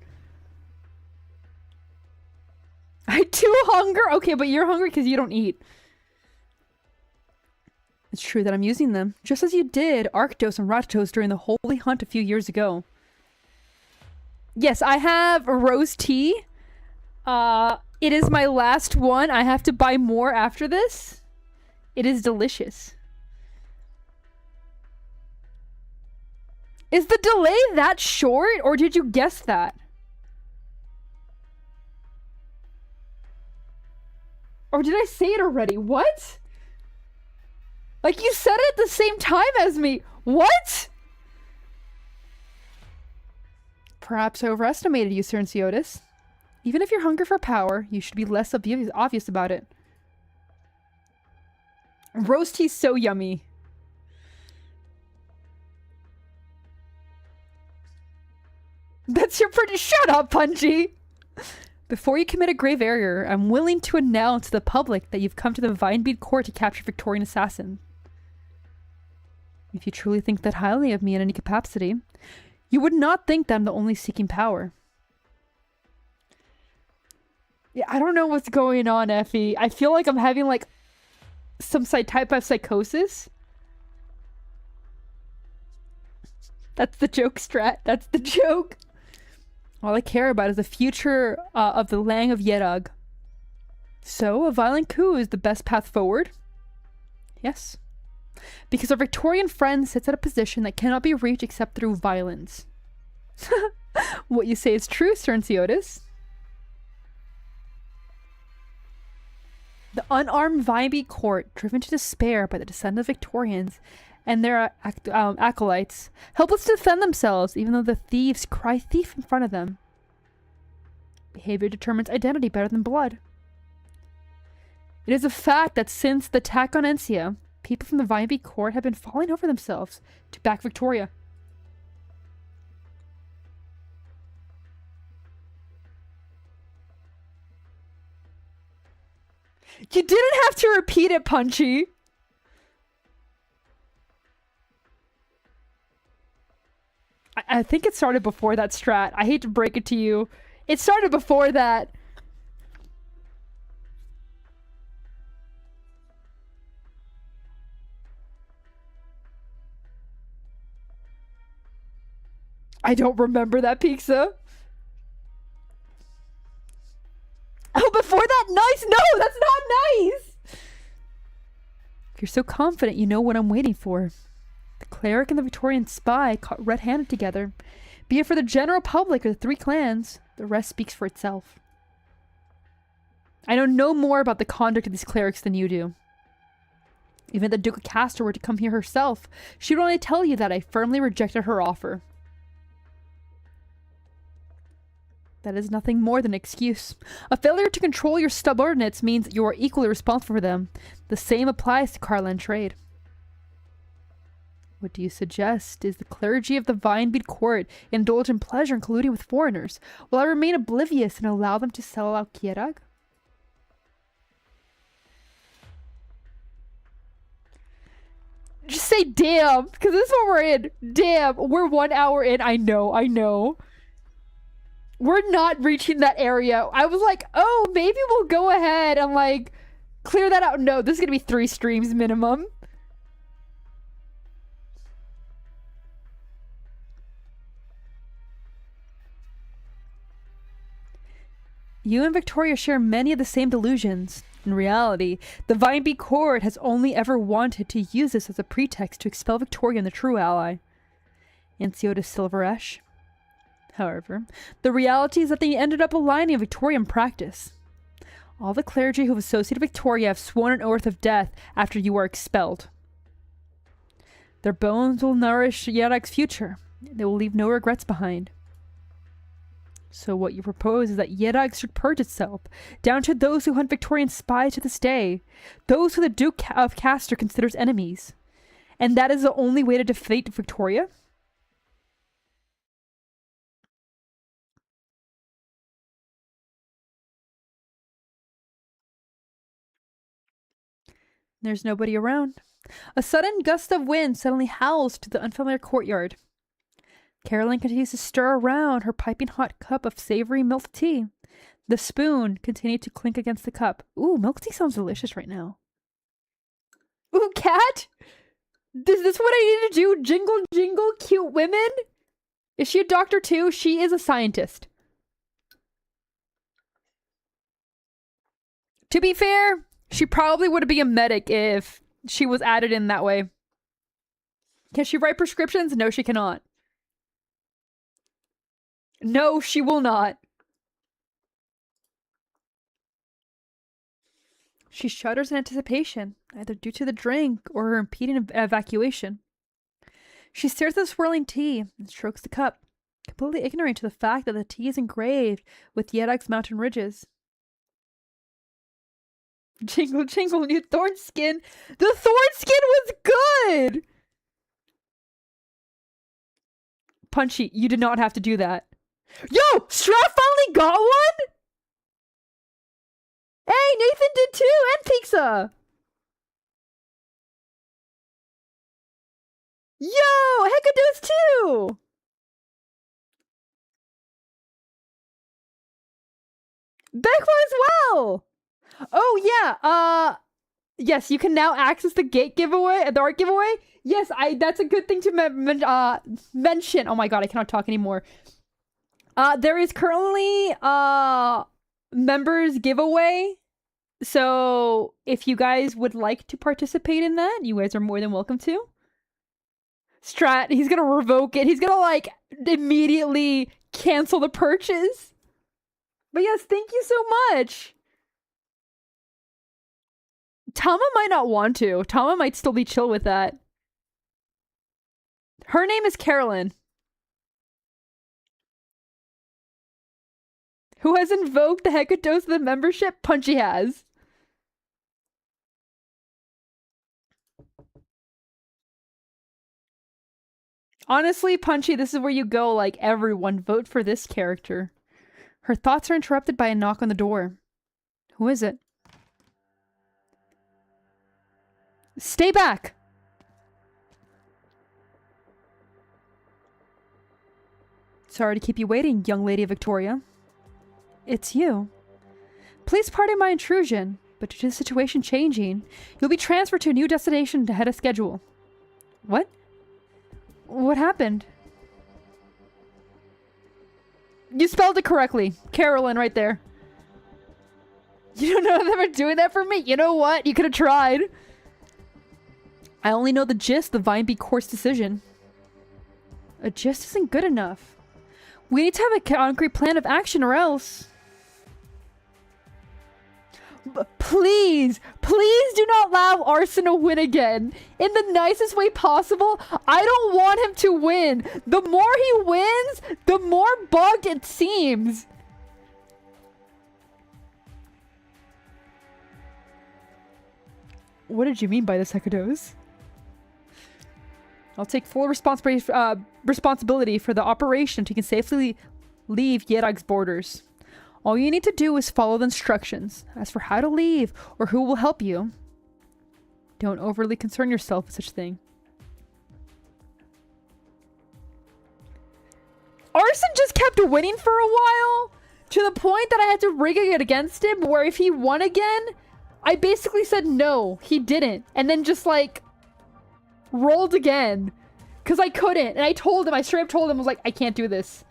I too hunger? Okay, but you're hungry because you don't eat. It's true that I'm using them, just as you did Arktos and Ratos during the Holy Hunt a few years ago. Yes, I have a rose tea. It is my last one. I have to buy more after this. It is delicious. Is the delay that short, or did you guess that? Or did I say it already? What? Like, you said it at the same time as me. What? Perhaps I overestimated you, Sir Siotis. Even if you're hungry for power, you should be less obvious about it. Roast tea's so yummy. That's your pretty— Shut up, Punchy! Before you commit a grave error, I'm willing to announce to the public that you've come to the Vinebead Court to capture Victorian assassin. If you truly think that highly of me in any capacity, you would not think that I'm the only seeking power. Yeah, I don't know what's going on, Effie. I feel like I'm having, like, some type of psychosis. That's the joke, Strat. That's the joke. All I care about is the future of the Lang of Yedug. So, a violent coup is the best path forward? Yes. Because our Victorian friend sits at a position that cannot be reached except through violence. What you say is true, Sir Siotis. The unarmed Vinebead Court, driven to despair by the descendant of Victorians and their acolytes, helpless to defend themselves even though the thieves cry thief in front of them. Behavior determines identity better than blood. It is a fact that since the attack on Encia, people from the Vinebead Court have been falling over themselves to back Victoria. You didn't have to repeat it, Punchy. I think it started before that, Strat. I hate to break it to you. It started before that. I don't remember that pizza. Oh, before that? Nice! No, that's not nice! If you're so confident you know what I'm waiting for. The cleric and the Victorian spy caught red-handed together. Be it for the general public or the three clans, the rest speaks for itself. I know no more about the conduct of these clerics than you do. Even if the Duke of Castor were to come here herself, she would only tell you that I firmly rejected her offer. That is nothing more than an excuse. A failure to control your subordinates means you are equally responsible for them. The same applies to Carlin trade. What do you suggest? Is the clergy of the Vinebead Court indulge in pleasure in colluding with foreigners, while I remain oblivious and allow them to sell out Kierag? Just say damn, because this is what we're in. Damn, we're 1 hour in. I know. We're not reaching that area. I was like, oh, maybe we'll go ahead and, like, clear that out. No, this is going to be 3 streams minimum. You and Victoria share many of the same delusions. In reality, the Vinebead Court has only ever wanted to use this as a pretext to expel Victoria and the true ally, Anciotis Silveresh. However, the reality is that they ended up aligning Victorian practice. All the clergy who have associated Victoria have sworn an oath of death after you are expelled. Their bones will nourish Yadag's future. They will leave no regrets behind. So what you propose is that Yedag should purge itself, down to those who hunt Victorian spies to this day, those who the Duke of Castor considers enemies. And that is the only way to defeat Victoria? There's nobody around. A sudden gust of wind suddenly howls to the unfamiliar courtyard. Caroline continues to stir around her piping hot cup of savory milk tea. The spoon continued to clink against the cup. Ooh, milk tea sounds delicious right now. Ooh, cat? Is this what I need to do? Jingle, jingle, cute women? Is she a doctor too? She is a scientist. To be fair, she probably would be a medic if she was added in that way. Can she write prescriptions? No, she cannot. No, she will not. She shudders in anticipation, either due to the drink or her impeding evacuation. She stares at the swirling tea and strokes the cup, completely ignorant to the fact that the tea is engraved with Yedag's mountain ridges. Jingle, jingle, new thorn skin. The thorn skin was good! Punchy, you did not have to do that. Yo! Strap finally got one?! Hey, Nathan did too, and Pizza! Yo! Hecka does too! Becca as well! Oh yeah, yes, you can now access the gate giveaway, the art giveaway. Yes, that's a good thing to mention. Oh my god, I cannot talk anymore. There is currently members giveaway. So if you guys would like to participate in that, you guys are more than welcome to. Strat, he's gonna revoke it. He's gonna like immediately cancel the purchase. But yes, thank you so much. Tama might not want to. Tama might still be chill with that. Her name is Carolyn. Who has invoked the Hecadose of the membership? Punchy has. Honestly, Punchy, this is where you go, like, everyone, vote for this character. Her thoughts are interrupted by a knock on the door. Who is it? Stay back! Sorry to keep you waiting, young lady Victoria. It's you. Please pardon my intrusion, but due to the situation changing, you'll be transferred to a new destination ahead of schedule. What? What happened? You spelled it correctly. Carolyn right there. You don't know they were doing that for me? You know what? You could have tried. I only know the gist of the Vinebeak court's decision. A gist isn't good enough. We need to have a concrete plan of action or else... Please, please do not allow Arsenal win again. In the nicest way possible, I don't want him to win. The more he wins, the more bugged it seems. What did you mean by this, Hecadose? I'll take full responsibility for the operation to can safely leave Yedag's borders. All you need to do is follow the instructions. As for how to leave or who will help you, don't overly concern yourself with such thing. Arson just kept winning for a while, to the point that I had to rig it against him, where if he won again, I basically said no, he didn't. And then just like, rolled again. Because I couldn't. And I told him, I straight up told him, I was like, I can't do this.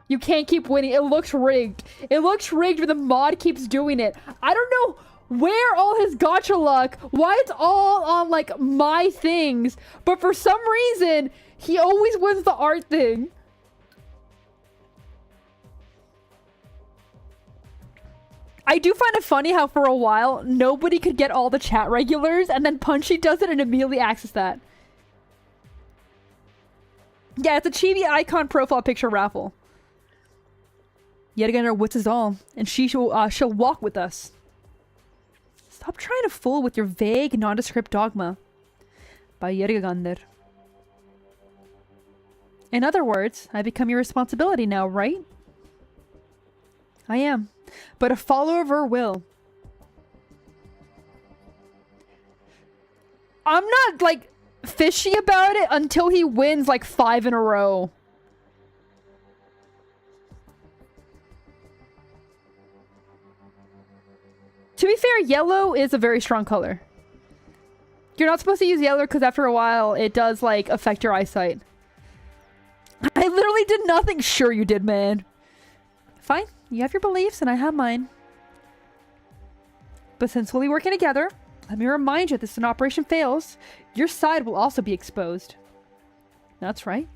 You can't keep winning. It looks rigged. It looks rigged when the mod keeps doing it. I don't know where all his gacha luck, why it's all on like my things, but for some reason, he always wins the art thing. I do find it funny how for a while, nobody could get all the chat regulars, and then Punchy does it and immediately access that. Yeah, it's a chibi icon profile picture raffle. Yet again, her wits is all, and she'll walk with us. Stop trying to fool with your vague, nondescript dogma. Bayirgander. In other words, I become your responsibility now, right? I am, but a follower of her will. I'm not, like, fishy about it until he wins, like, 5 in a row. To be fair, yellow is a very strong color. You're not supposed to use yellow because after a while it does like affect your eyesight. I literally did nothing. Sure you did, man. Fine. You have your beliefs and I have mine. But since we'll be working together, let me remind you that if an operation fails, your side will also be exposed. That's right.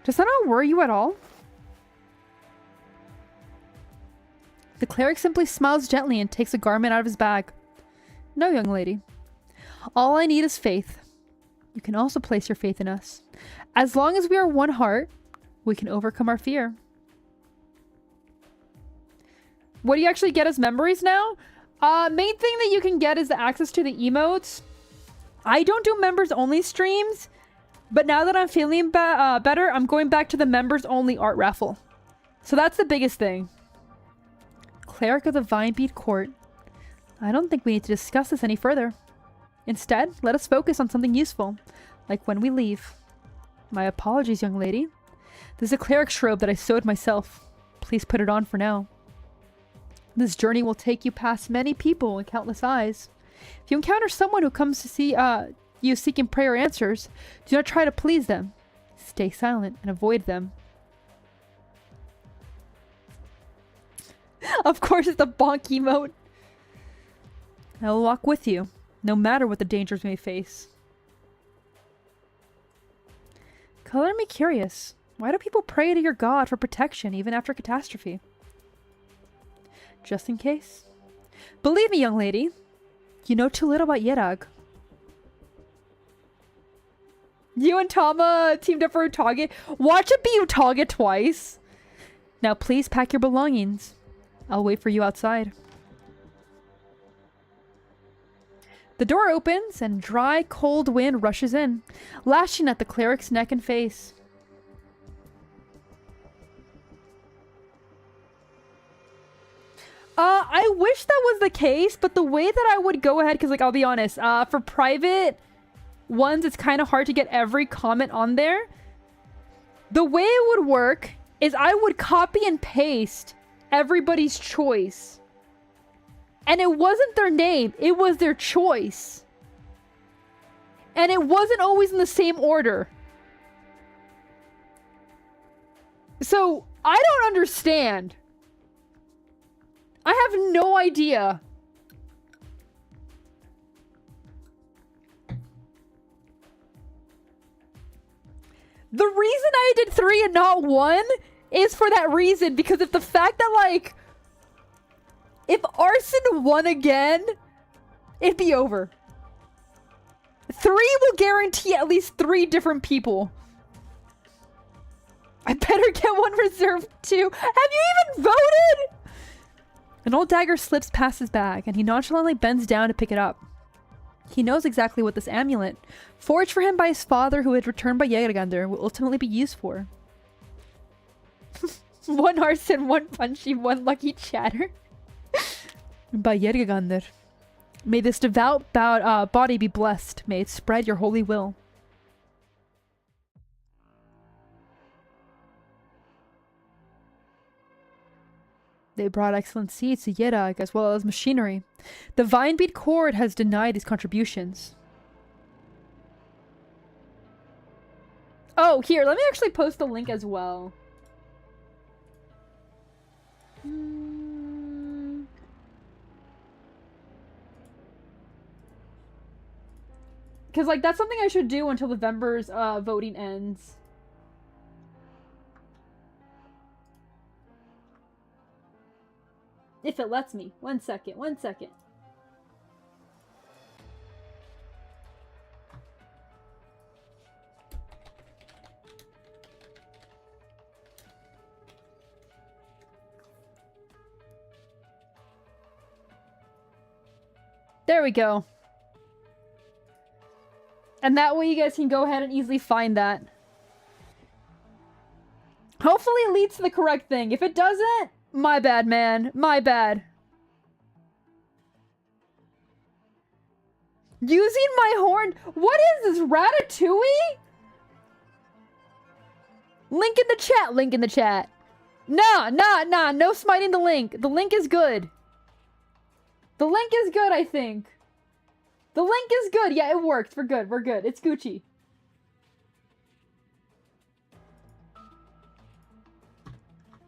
Does that not worry you at all? The cleric simply smiles gently and takes a garment out of his bag. No, young lady. All I need is faith. You can also place your faith in us. As long as we are one heart, we can overcome our fear. What do you actually get as memories now? Main thing that you can get is the access to the emotes. I don't do members only streams, but now that I'm feeling better, I'm going back to the members only art raffle. So that's the biggest thing. Cleric of the Vinebead Court. I don't think we need to discuss this any further. Instead, let us focus on something useful, like when we leave. My apologies, young lady. This is a cleric's robe that I sewed myself. Please put it on for now. This journey will take you past many people and countless eyes. If you encounter someone who comes to see you seeking prayer answers, do not try to please them. Stay silent and avoid them. Of course, it's the bonk emote. I will walk with you, no matter what the dangers we may face. Color me curious. Why do people pray to your god for protection even after catastrophe? Just in case. Believe me, young lady, you know too little about Yerag. You and Tama teamed up for Utage. Watch it be Utage twice. Now please pack your belongings. I'll wait for you outside. The door opens and dry, cold wind rushes in, lashing at the cleric's neck and face. I wish that was the case, but the way that I would go ahead, because like I'll be honest, for private ones, it's kind of hard to get every comment on there. The way it would work is I would copy and paste everybody's choice. And it wasn't their name, it was their choice. And it wasn't always in the same order. So, I don't understand. I have no idea. The reason I did 3 and not 1 is for that reason, because if the fact that, like, if Arson won again, it'd be over. 3 will guarantee at least 3 different people. I better get one reserved too. Have you even voted? An old dagger slips past his bag, and he nonchalantly bends down to pick it up. He knows exactly what this amulet, forged for him by his father who had returned by Jägergander, will ultimately be used for. 1 arson, 1 punchy, 1 lucky chatter. By Jägergander. May this devout body be blessed. May it spread your holy will. They brought excellent seeds to Yerag as well as machinery. The Vinebead Court has denied these contributions. Oh, here, let me actually post the link as well. Because, like, that's something I should do until November's voting ends. If it lets me. 1 second, 1 second. There we go. And that way you guys can go ahead and easily find that. Hopefully it leads to the correct thing. If it doesn't, my bad, man. My bad. Using my horn? What is this? Ratatouille? Link in the chat. Link in the chat. Nah. No smiting the link. The link is good. The link is good, I think. The link is good. Yeah, it worked. We're good. We're good. It's Gucci.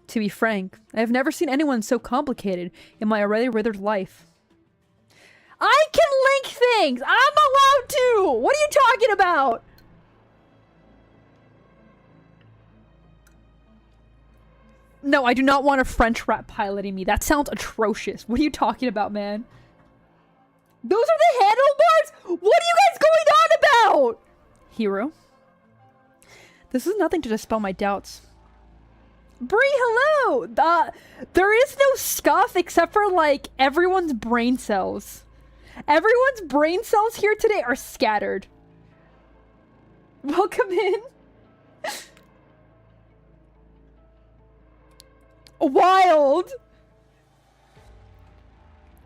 To be frank, I have never seen anyone so complicated in my already withered life. I can link things! I'm allowed to! What are you talking about? No, I do not want a French rat piloting me. That sounds atrocious. What are you talking about, man? Those are the handlebars? What are you guys going on about? Hero. This is nothing to dispel my doubts. Bree, hello! There is no Scuff except for, like, everyone's brain cells. Everyone's brain cells here today are scattered. Welcome in. Wild!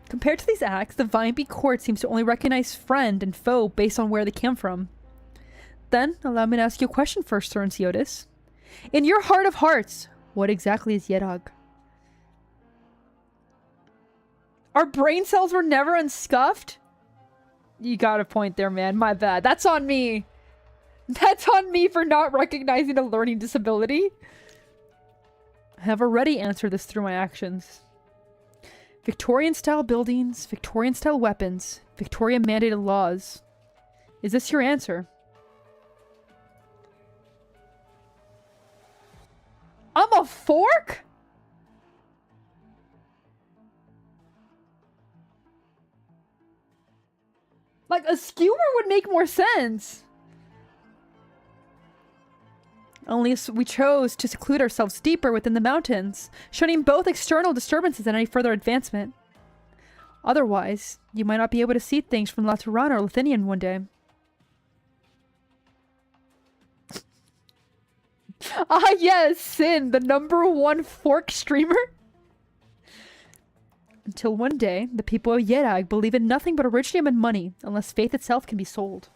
Compared to these acts, the Vineby court seems to only recognize friend and foe based on where they came from. Then, allow me to ask you a question first, Sir Enciotis. In your heart of hearts, what exactly is Yedog? Our brain cells were never unscuffed? You got a point there, man. My bad. That's on me. That's on me for not recognizing a learning disability. I have already answered this through my actions. Victorian-style buildings, Victorian-style weapons, Victorian-mandated laws. Is this your answer? I'm a fork? Like, a skewer would make more sense. Only we chose to seclude ourselves deeper within the mountains, shunning both external disturbances and any further advancement. Otherwise, you might not be able to see things from Laturan or Lithinian one day. Ah yes, Sin, the #1 fork streamer. Until one day, the people of Yedag believe in nothing but originium and money, unless faith itself can be sold.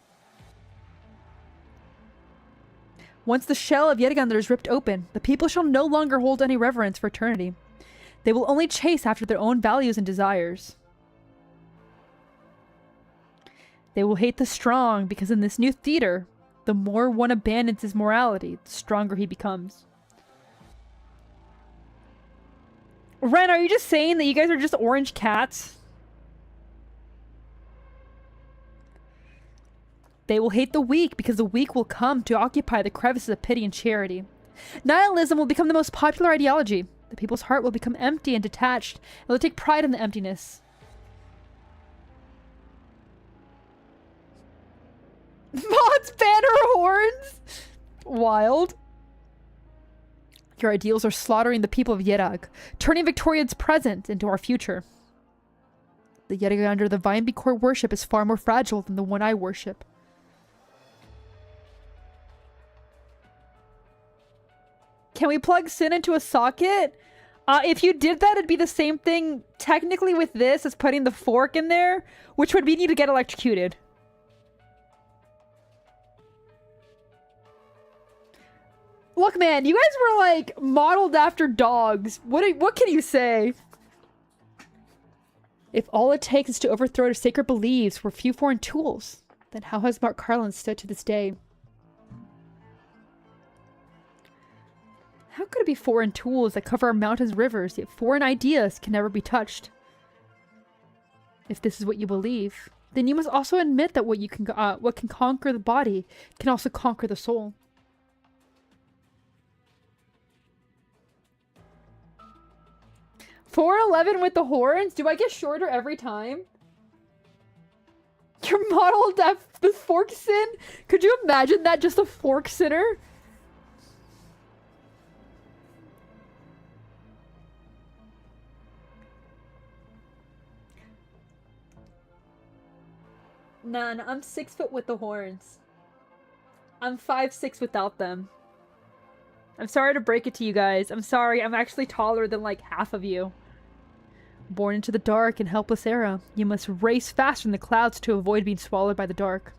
Once the shell of Yedagander is ripped open, the people shall no longer hold any reverence for eternity. They will only chase after their own values and desires. They will hate the strong, because in this new theater, the more one abandons his morality, the stronger he becomes. Ren, are you just saying that you guys are just orange cats? They will hate the weak because the weak will come to occupy the crevices of pity and charity. Nihilism will become the most popular ideology. The people's heart will become empty and detached, and they'll take pride in the emptiness. Mods banner horns! Wild. Your ideals are slaughtering the people of Yedag, turning Victoria's present into our future. The Yedag under the Vineby court worship is far more fragile than the one I worship. Can we plug Sin into a socket? If you did that, it'd be the same thing technically with this as putting the fork in there, which would mean you to get electrocuted. Look, man, you guys were, like, modeled after dogs. What can you say? If all it takes is to overthrow their sacred beliefs were few foreign tools, then how has Mark Carlin stood to this day? How could it be foreign tools that cover our mountains, rivers, yet foreign ideas can never be touched? If this is what you believe, then you must also admit that what can conquer the body can also conquer the soul. $4.11 with the horns? Do I get shorter every time? You're modeled after the fork sin? Could you imagine that? Just a fork sinner? None. I'm 6 foot with the horns. I'm 5'6" without them. I'm sorry to break it to you guys. I'm sorry. I'm actually taller than like half of you. Born into the dark and helpless era, you must race faster than the clouds to avoid being swallowed by the dark.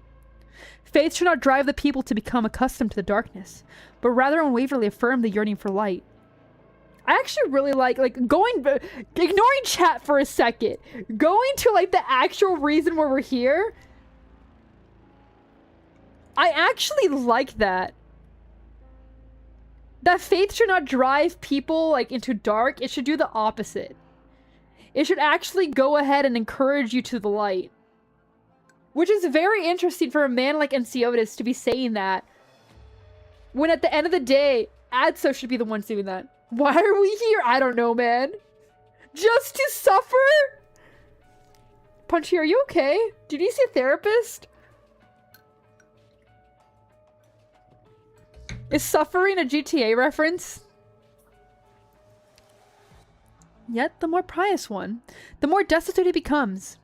Faith should not drive the people to become accustomed to the darkness, but rather unwaveringly affirm the yearning for light. I actually really like ignoring chat for a second, going to like the actual reason why we're here. I actually like that. That faith should not drive people, like, into dark. It should do the opposite. It should actually go ahead and encourage you to the light. Which is very interesting for a man like Ensiotis to be saying that. When at the end of the day, Adso should be the ones doing that. Why are we here? I don't know, man. Just to suffer? Punchy, are you okay? Did you see a therapist? Is suffering a GTA reference? Yet the more pious one, the more destitute he becomes.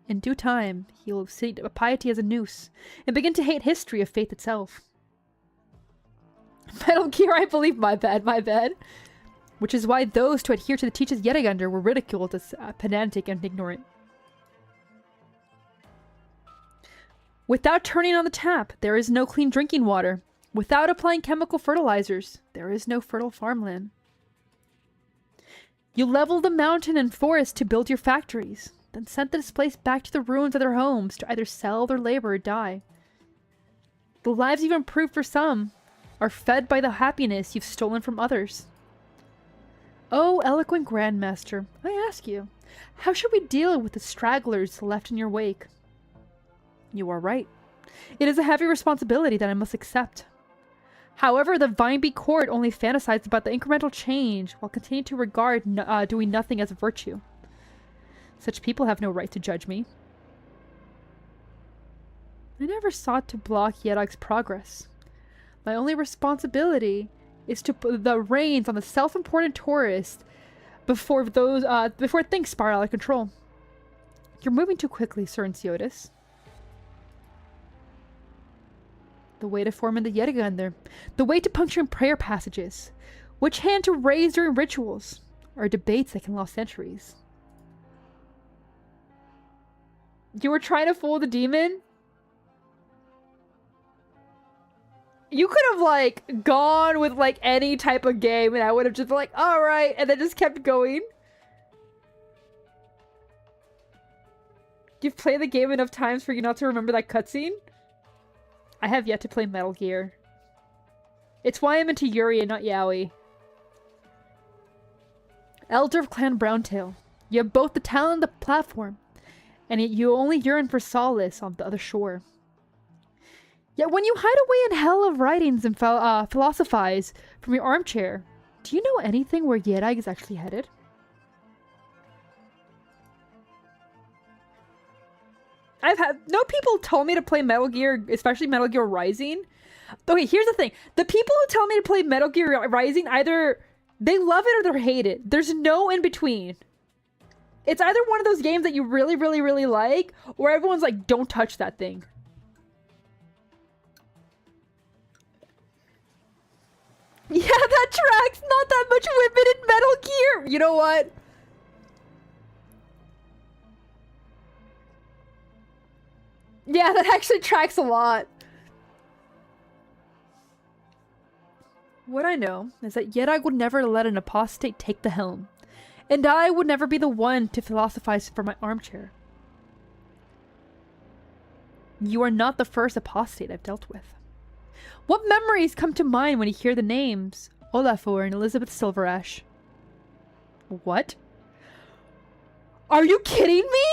In due time, he will see piety as a noose, and begin to hate history of faith itself. Metal Gear, I believe, my bad. Which is why those to adhere to the teachings yet again were ridiculed as pedantic and ignorant. Without turning on the tap, there is no clean drinking water. Without applying chemical fertilizers, there is no fertile farmland. You level the mountain and forest to build your factories, then sent the displaced back to the ruins of their homes to either sell their labor or die. The lives you've improved for some are fed by the happiness you've stolen from others. Oh, eloquent Grandmaster, I ask you, how should we deal with the stragglers left in your wake? You are right. It is a heavy responsibility that I must accept. However, the Vineby court only fantasized about the incremental change while continuing to regard doing nothing as a virtue. Such people have no right to judge me. I never sought to block Yerag's progress. My only responsibility is to put the reins on the self-important tourist before things spiral out of control. You're moving too quickly, Sir Ensiotis. The way to form in the Yetagander, the way to puncturing prayer passages, which hand to raise during rituals, are debates that can last centuries. You were trying to fool the demon? You could have, like, gone with, like, any type of game and I would have just been like, alright, and then just kept going. You've played the game enough times for you not to remember that cutscene? I have yet to play Metal Gear. It's why I'm into Yuri and not Yaoi. Elder of Clan Browntail, you have both the talent and the platform, and yet you only yearn for solace on the other shore. Yet when you hide away in hell of writings and philosophize from your armchair, do you know anything where Yerag is actually headed? No people told me to play Metal Gear, especially Metal Gear Rising. Okay, here's the thing. The people who tell me to play Metal Gear Rising, either they love it or they hate it. There's no in between. It's either one of those games that you really, really, really like, or everyone's like, don't touch that thing. Yeah, that tracks. Not that much women in Metal Gear. You know what? Yeah, that actually tracks a lot. What I know is that Yerag would never let an apostate take the helm, and I would never be the one to philosophize from my armchair. You are not the first apostate I've dealt with. What memories come to mind when you hear the names Olafur and Elizabeth Silverash? What? Are you kidding me?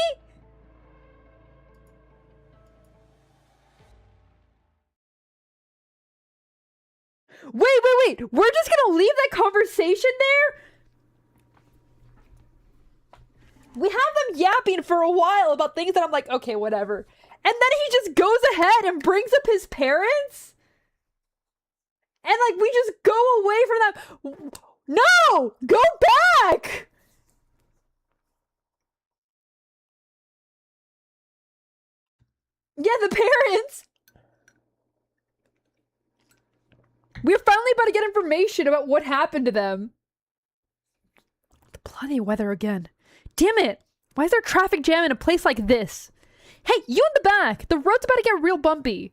Wait. We're just gonna leave that conversation there? We have them yapping for a while about things that I'm like, okay, whatever. And then he just goes ahead and brings up his parents? And like, we just go away from that. No! Go back! Yeah, the parents. We're finally about to get information about what happened to them. The bloody weather again. Damn it! Why is there traffic jam in a place like this? Hey, you in the back! The road's about to get real bumpy.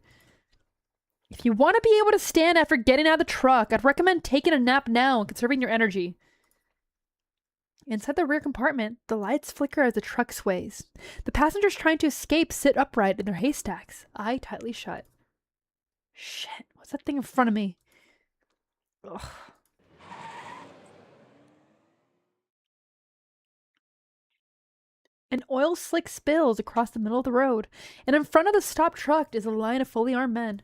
If you want to be able to stand after getting out of the truck, I'd recommend taking a nap now and conserving your energy. Inside the rear compartment, the lights flicker as the truck sways. The passengers trying to escape sit upright in their haystacks, eye tightly shut. Shit, what's that thing in front of me? Ugh. An oil slick spills across the middle of the road, and in front of the stopped truck is a line of fully armed men.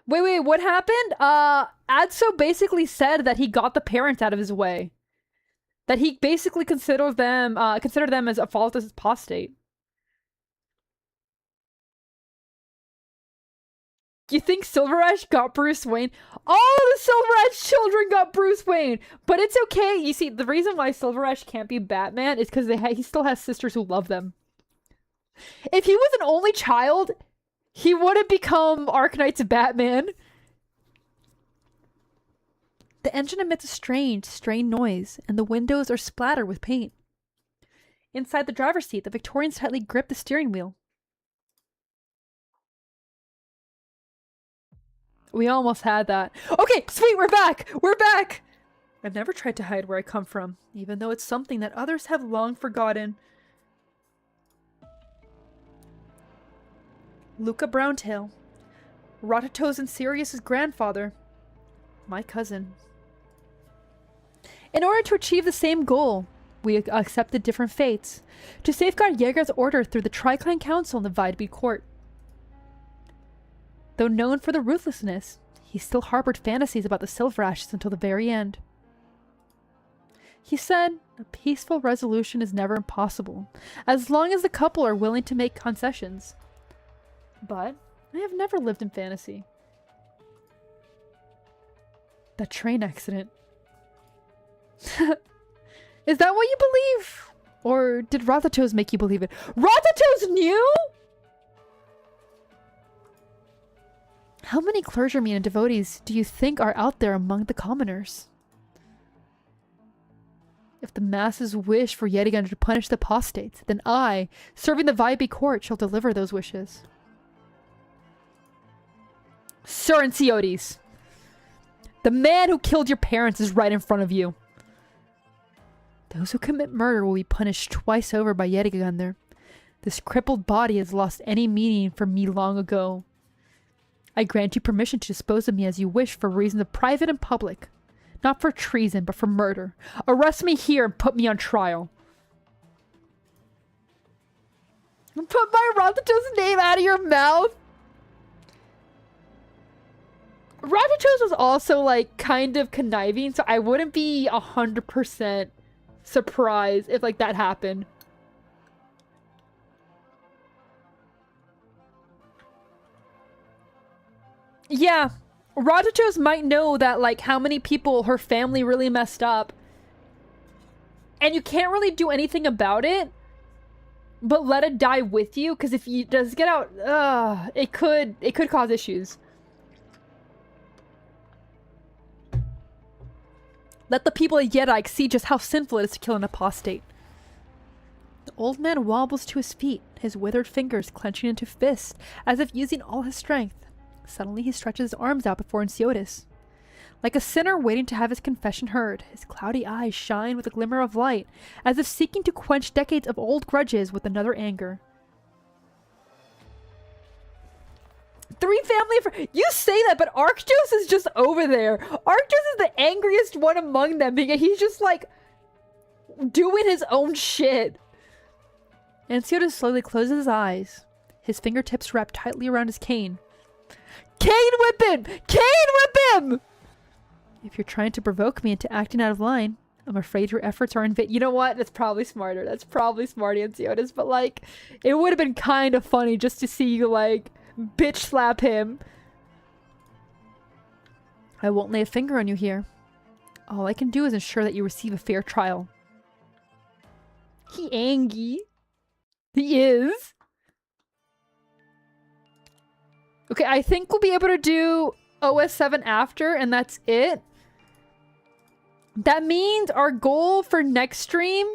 Wait, what happened? Adso basically said that he got the parents out of his way. That he basically considered them as a fault as apostate. You think Silver Ash got Bruce Wayne? All the Silver Ash children got Bruce Wayne! But it's okay. You see, the reason why Silver Ash can't be Batman is because he still has sisters who love them. If he was an only child, he wouldn't become Arknights Batman. The engine emits a strange, strained noise, and the windows are splattered with paint. Inside the driver's seat, the Victorians tightly grip the steering wheel. We almost had that. Okay, sweet, we're back! We're back! I've never tried to hide where I come from, even though it's something that others have long forgotten. Luca Browntail. Ratato's and Sirius's grandfather. My cousin. In order to achieve the same goal, we accepted different fates. To safeguard Jaeger's order through the Tri-Clan Council in the Videby Court. Though known for the ruthlessness, he still harbored fantasies about the Silver Ashes until the very end. He said, a peaceful resolution is never impossible, as long as the couple are willing to make concessions. But I have never lived in fantasy. That train accident. Is that what you believe? Or did Rathatos make you believe it? Rathatos knew?! How many clergymen and devotees do you think are out there among the commoners? If the masses wish for Yedigan to punish the apostates, then I, serving the Videby court, shall deliver those wishes. Sir Enciotes, the man who killed your parents is right in front of you. Those who commit murder will be punished twice over by Yedigan. This crippled body has lost any meaning for me long ago. I grant you permission to dispose of me as you wish for reasons of private and public. Not for treason, but for murder. Arrest me here and put me on trial. Put my Rathatos' name out of your mouth! Rathatos was also, like, kind of conniving, so I wouldn't be 100% surprised if, like, that happened. Yeah, Rathatos might know that, like, how many people her family really messed up. And you can't really do anything about it, but let it die with you, because if he does get out, it could cause issues. Let the people of Yedike see just how sinful it is to kill an apostate. The old man wobbles to his feet, his withered fingers clenching into fists, as if using all his strength. Suddenly he stretches his arms out before Enciotes. Like a sinner waiting to have his confession heard, his cloudy eyes shine with a glimmer of light, as if seeking to quench decades of old grudges with another anger. Three family you say that, but Arktos is just over there. Arktos is the angriest one among them because he's just like doing his own shit. Enciotes slowly closes his eyes, his fingertips wrapped tightly around his cane. Cane whip him! Cane whip him! If you're trying to provoke me into acting out of line, I'm afraid your efforts are in vain. You know what? That's probably smarter. That's probably smart, Enciotes. But, like, it would have been kind of funny just to see you, like, bitch slap him. I won't lay a finger on you here. All I can do is ensure that you receive a fair trial. He angry. He is. Okay, I think we'll be able to do OS 7 after, and that's it. That means our goal for next stream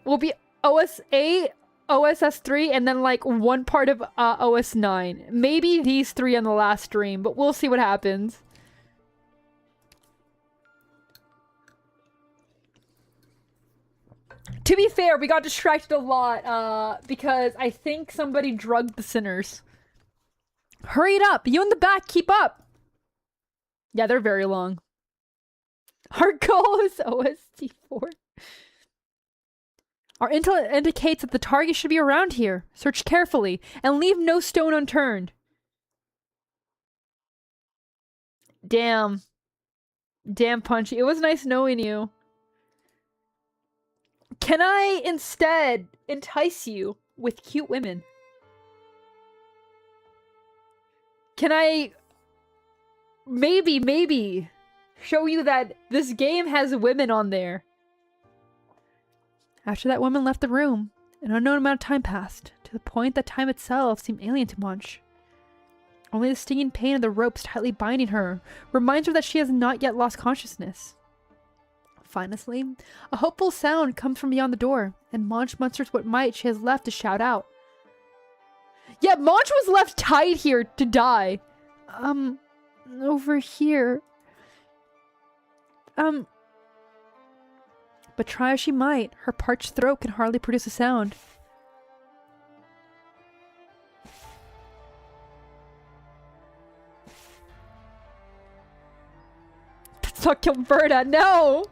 will be OS 8, OSS 3, and then like one part of OS 9. Maybe these three on the last stream, but we'll see what happens. To be fair, we got distracted a lot because I think somebody drugged the sinners. Hurry it up! You in the back, keep up! Yeah, they're very long. Our goal is OST4. Our intel indicates that the target should be around here. Search carefully and leave no stone unturned. Damn. Damn, Punchy. It was nice knowing you. Can I instead entice you with cute women? Can I maybe show you that this game has women on there? After that woman left the room, an unknown amount of time passed, to the point that time itself seemed alien to Munch. Only the stinging pain of the ropes tightly binding her reminds her that she has not yet lost consciousness. Finally, a hopeful sound comes from beyond the door, and Munch musters what might she has left to shout out. Yeah, Munch was left tied here to die. Over here. But try as she might, her parched throat can hardly produce a sound. That's not Gilberta, no!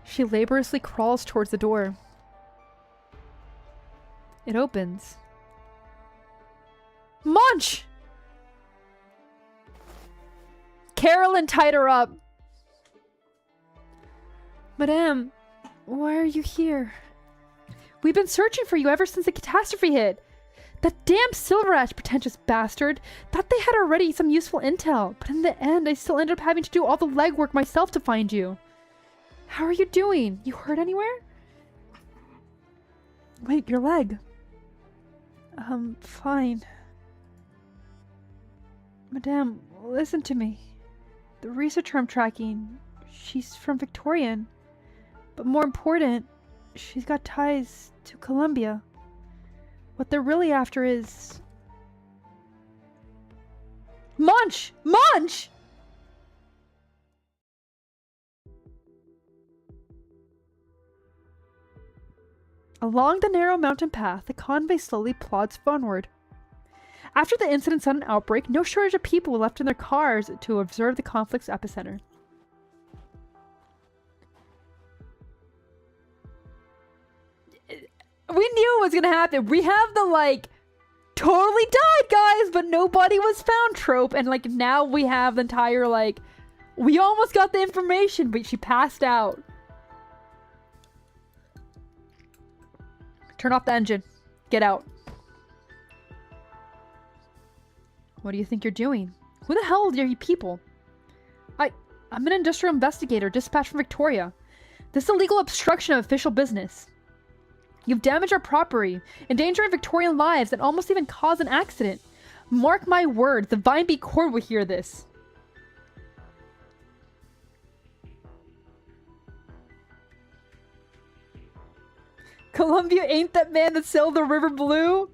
She laboriously crawls towards the door. It opens. Munch! Carolyn tied her up. Madame, why are you here? We've been searching for you ever since the catastrophe hit. That damn Silver Ash pretentious bastard thought they had already some useful intel, but in the end I still ended up having to do all the legwork myself to find you. How are you doing? You hurt anywhere? Wait, your leg. Fine. Madame, listen to me. The researcher I'm tracking, she's from Victorian. But more important, she's got ties to Columbia. What they're really after is... Munch! Munch! Along the narrow mountain path, the convoy slowly plods onward. After the incident's sudden outbreak, no shortage of people were left in their cars to observe the conflict's epicenter. We knew it was gonna happen. We have the, like, totally died, guys, but nobody was found trope. And, like, now we have the entire, like, we almost got the information, but she passed out. Turn off the engine. Get out. What do you think you're doing? Who the hell are you people? I'm an industrial investigator dispatched from Victoria. This is illegal obstruction of official business. You've damaged our property, endangering Victorian lives, and almost even caused an accident. Mark my words, the Vine Bee Court will hear this. Columbia ain't that man that sailed the river blue?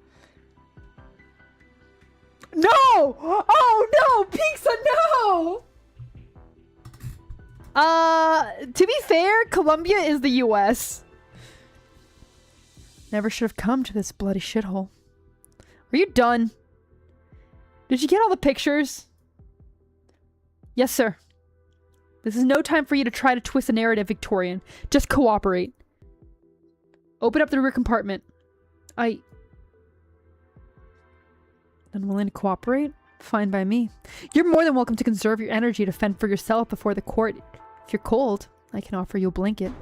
No! Oh no! Pizza, no! To be fair, Columbia is the US. Never should have come to this bloody shithole. Are you done? Did you get all the pictures? Yes, sir. This is no time for you to try to twist the narrative, Victorian. Just cooperate. Open up the rear compartment. Unwilling to cooperate? Fine by me. You're more than welcome to conserve your energy to fend for yourself before the court. If you're cold, I can offer you a blanket.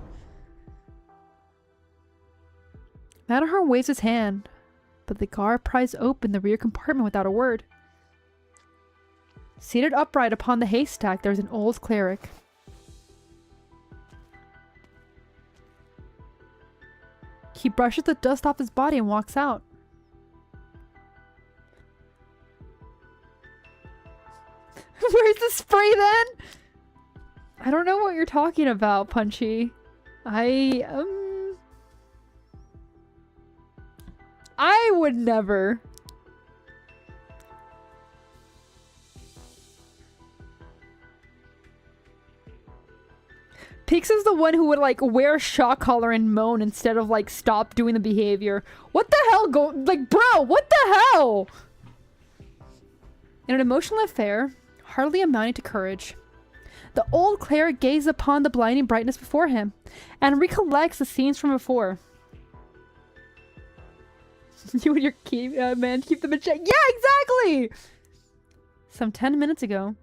Matterhorn waves his hand, but the guard pries open the rear compartment without a word. Seated upright upon the haystack, there's an old cleric. He brushes the dust off his body and walks out. Where's the spray then? I don't know what you're talking about, Punchy. I would never. Peeks is the one who would, like, wear a shock collar and moan instead of, like, stop doing the behavior. What the hell like, bro, what the hell? In an emotional affair, hardly amounting to courage, the old cleric gazes upon the blinding brightness before him, and recollects the scenes from before. You and your key, man, keep them in check. Yeah, exactly! Some 10 minutes ago.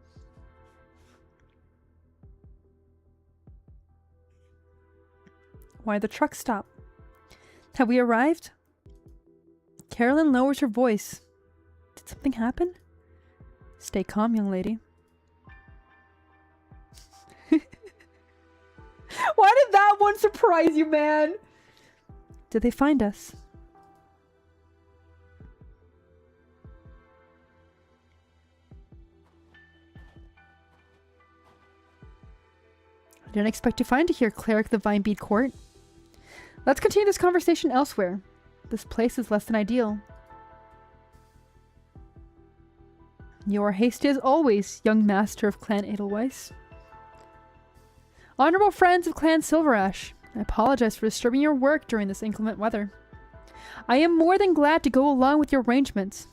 Why the truck stop? Have we arrived? Carolyn lowers her voice. Did something happen? Stay calm, young lady. Why did that one surprise you, man? Did they find us? I didn't expect to find you here, cleric of the Vinebead Court. Let's continue this conversation elsewhere. This place is less than ideal. You are hasty as always, young master of Clan Edelweiss. Honorable friends of Clan Silverash, I apologize for disturbing your work during this inclement weather. I am more than glad to go along with your arrangements.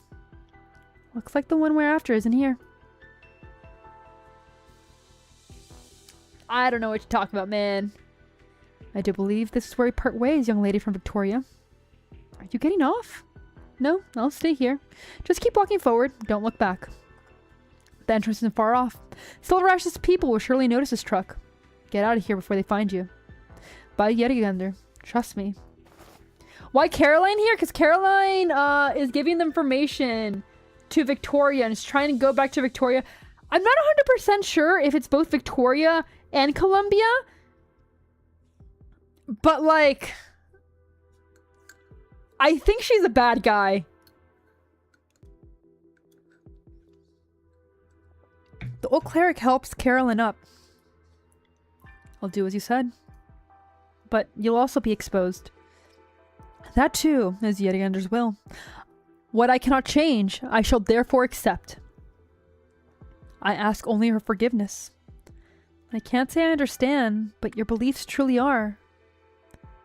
Looks like the one we're after isn't here. I don't know what you're talking about, man. I do believe this is where we part ways, young lady from Victoria. Are you getting off? No, I'll stay here. Just keep walking forward. Don't look back. The entrance isn't far off. Silverash's people will surely notice this truck. Get out of here before they find you. Bye, Yetigander. Trust me. Why Caroline here? Because Caroline is giving the information to Victoria and is trying to go back to Victoria. I'm not 100% sure if it's both Victoria and Columbia. But, like, I think she's a bad guy. The old cleric helps Carolyn up. I'll do as you said. But you'll also be exposed. That too is Yetigander's will. What I cannot change, I shall therefore accept. I ask only her forgiveness. I can't say I understand, but your beliefs truly are.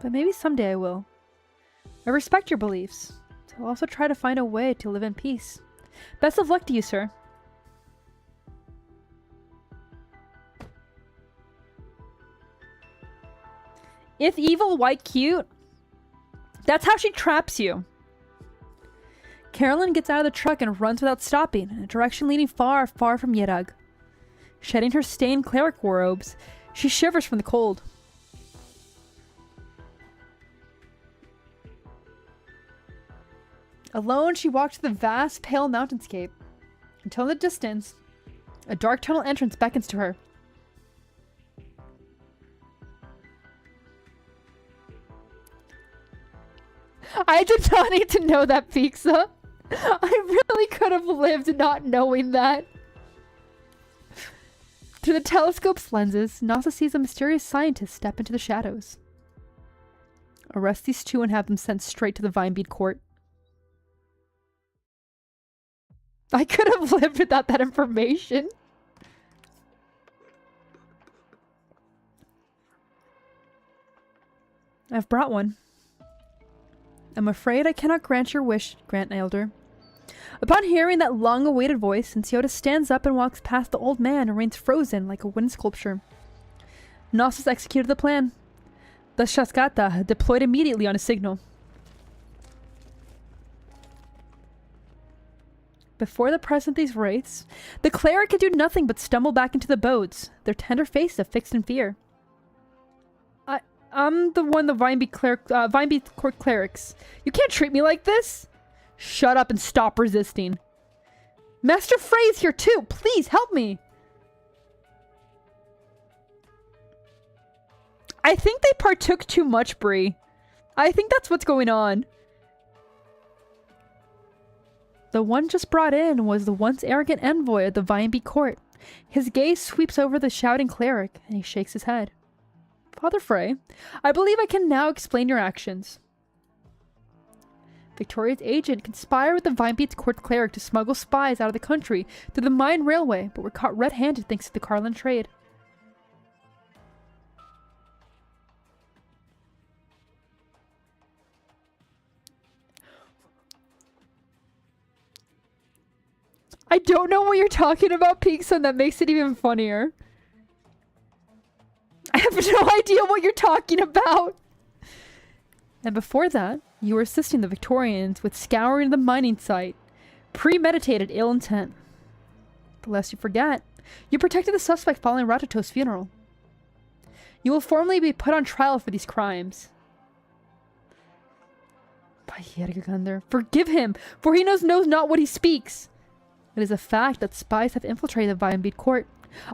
But maybe someday I will. I respect your beliefs. So I'll also try to find a way to live in peace. Best of luck to you, sir. If evil, white, cute. That's how she traps you. Carolyn gets out of the truck and runs without stopping, in a direction leading far, far from Yedug. Shedding her stained cleric robes, she shivers from the cold. Alone, she walks to the vast, pale mountainscape, until in the distance, a dark tunnel entrance beckons to her. I did not need to know that, Pizza. I really could have lived not knowing that. Through the telescope's lenses, Nasa sees a mysterious scientist step into the shadows. Arrest these two and have them sent straight to the Vinebead Court. I could have lived without that information. I've brought one. I'm afraid I cannot grant your wish, Grant Elder. Upon hearing that long-awaited voice, Siota stands up and walks past the old man and remains frozen like a wooden sculpture. Knossos executed the plan. The Shaskata deployed immediately on a signal. Before the presence of these wraiths, the cleric could do nothing but stumble back into the boats, their tender faces fixed in fear. I'm the one, the Vinebead Court clerics. You can't treat me like this! Shut up and stop resisting. Master Frey's here too! Please help me! I think they partook too much, Bree. I think that's what's going on. The one just brought in was the once arrogant envoy of the Vinebead Court. His gaze sweeps over the shouting cleric, and he shakes his head. Father Frey, I believe I can now explain your actions. Victoria's agent conspired with the Vinebead Court cleric to smuggle spies out of the country through the mine railway, but were caught red-handed thanks to the Carlin trade. I don't know what you're talking about, Peakson. That makes it even funnier. I have no idea what you're talking about. And before that, you were assisting the Victorians with scouring the mining site. Premeditated ill intent. But lest you forget, you protected the suspect following Ratato's funeral. You will formally be put on trial for these crimes. Forgive him, for he knows not what he speaks. It is a fact that spies have infiltrated the Vinebead court.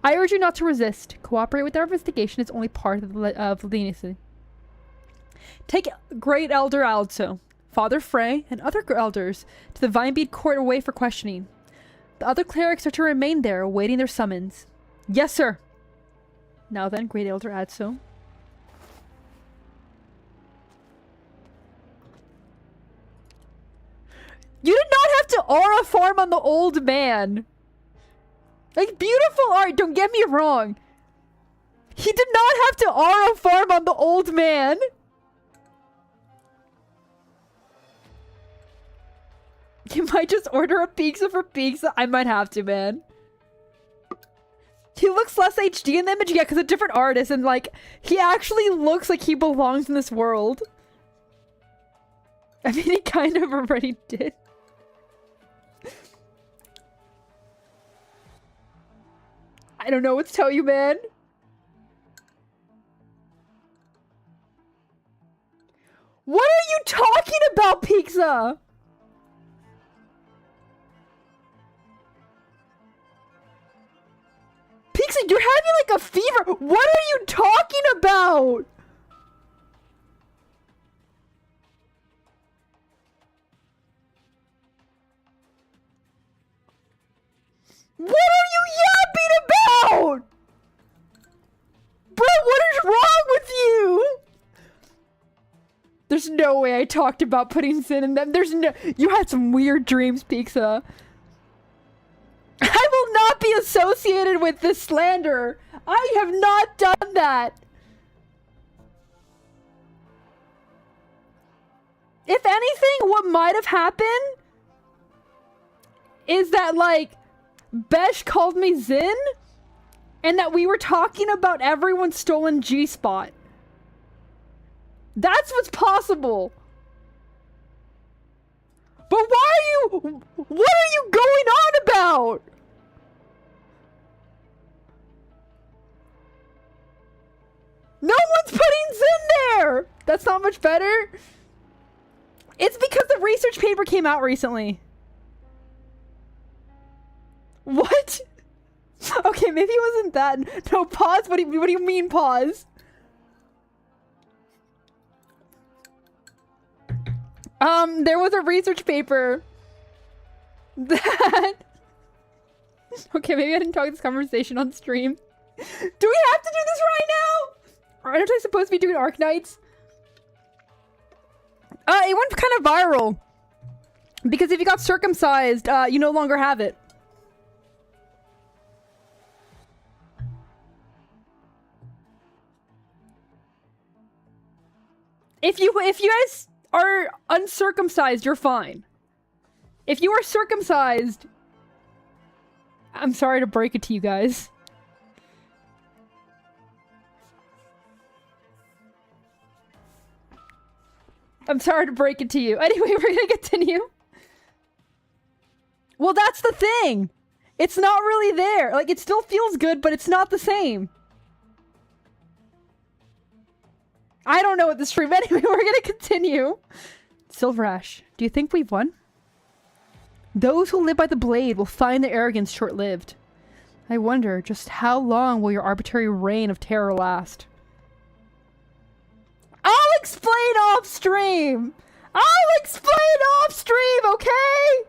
I urge you not to resist. Cooperate with our investigation is only part of the leniency. Take Great Elder Alzo, Father Frey, and other elders to the Vinebead court away for questioning. The other clerics are to remain there, awaiting their summons. Yes, sir. Now then, Great Elder Alzo. You did not have to aura farm on the old man. Like, beautiful art, don't get me wrong. He did not have to aura farm on the old man. You might just order a pizza for pizza. I might have to, man. He looks less HD in the image, yeah, because a different artist, and like, he actually looks like he belongs in this world. I mean, he kind of already did. I don't know what to tell you, man. What are you talking about, Pizza? Pizza, you're having like a fever. What are you talking about? What are you yapping about? Bro, what is wrong with you? There's no way I talked about putting sin in them. There's no... You had some weird dreams, Pizza. I will not be associated with this slander. I have not done that. If anything, what might have happened is that, like, Besh called me Zin, and that we were talking about everyone's stolen G-spot. That's what's possible. But why are you... What are you going on about? No one's putting Zin there! That's not much better. It's because the research paper came out recently. What? Okay, maybe it wasn't that. No, pause. What do you mean, pause? There was a research paper that... Okay, maybe I didn't talk this conversation on stream. Do we have to do this right now? Aren't I supposed to be doing Arknights? It went kind of viral. Because if you got circumcised, you no longer have it. If you guys are uncircumcised, you're fine. If you are circumcised, I'm sorry to break it to you guys. I'm sorry to break it to you. Anyway, we're gonna continue. Well, that's the thing. It's not really there. Like, it still feels good, but it's not the same. I don't know what the stream. Anyway, we're gonna continue. Silver Ash, do you think we've won? Those who live by the blade will find their arrogance short-lived. I wonder, just how long will your arbitrary reign of terror last? I'll explain off stream! I'll explain off stream, okay?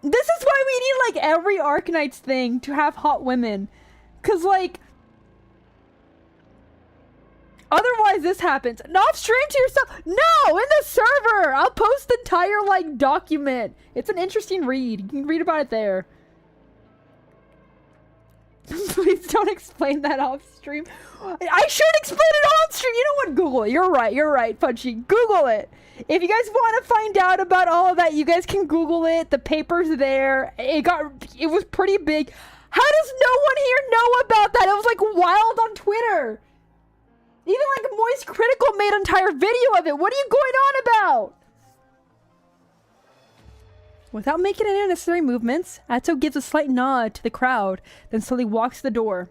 This is why we need, like, every Arknights thing to have hot women. Cause, like... Otherwise, this happens. Not stream to yourself. No, in the server. I'll post the entire, like, document. It's an interesting read. You can read about it there. Please don't explain that off stream. I should explain it on stream. You know what? Google it. You're right. You're right, Punchy. Google it. If you guys want to find out about all of that, you guys can Google it. The paper's there. It was pretty big. How does no one here know about that? It was like wild on Twitter. Even like Moist Critical made an entire video of it. What are you going on about? Without making any unnecessary movements, Atto gives a slight nod to the crowd, then slowly walks to the door.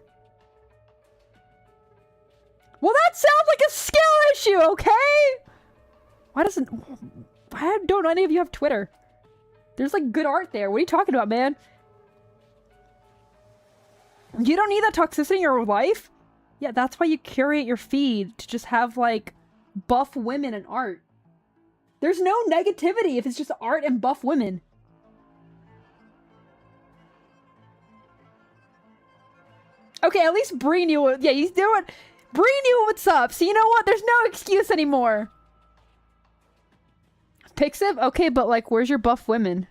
Well, that sounds like a skill issue, okay? Why don't any of you have Twitter? There's like good art there. What are you talking about, man? You don't need that toxicity in your life? Yeah, that's why you curate your feed to just have like buff women and art. There's no negativity if it's just art and buff women. Okay, at least Bree knew what, yeah, he's doing. Bree knew what's up, so you know what? There's no excuse anymore. Pixiv? Okay, but like, where's your buff women?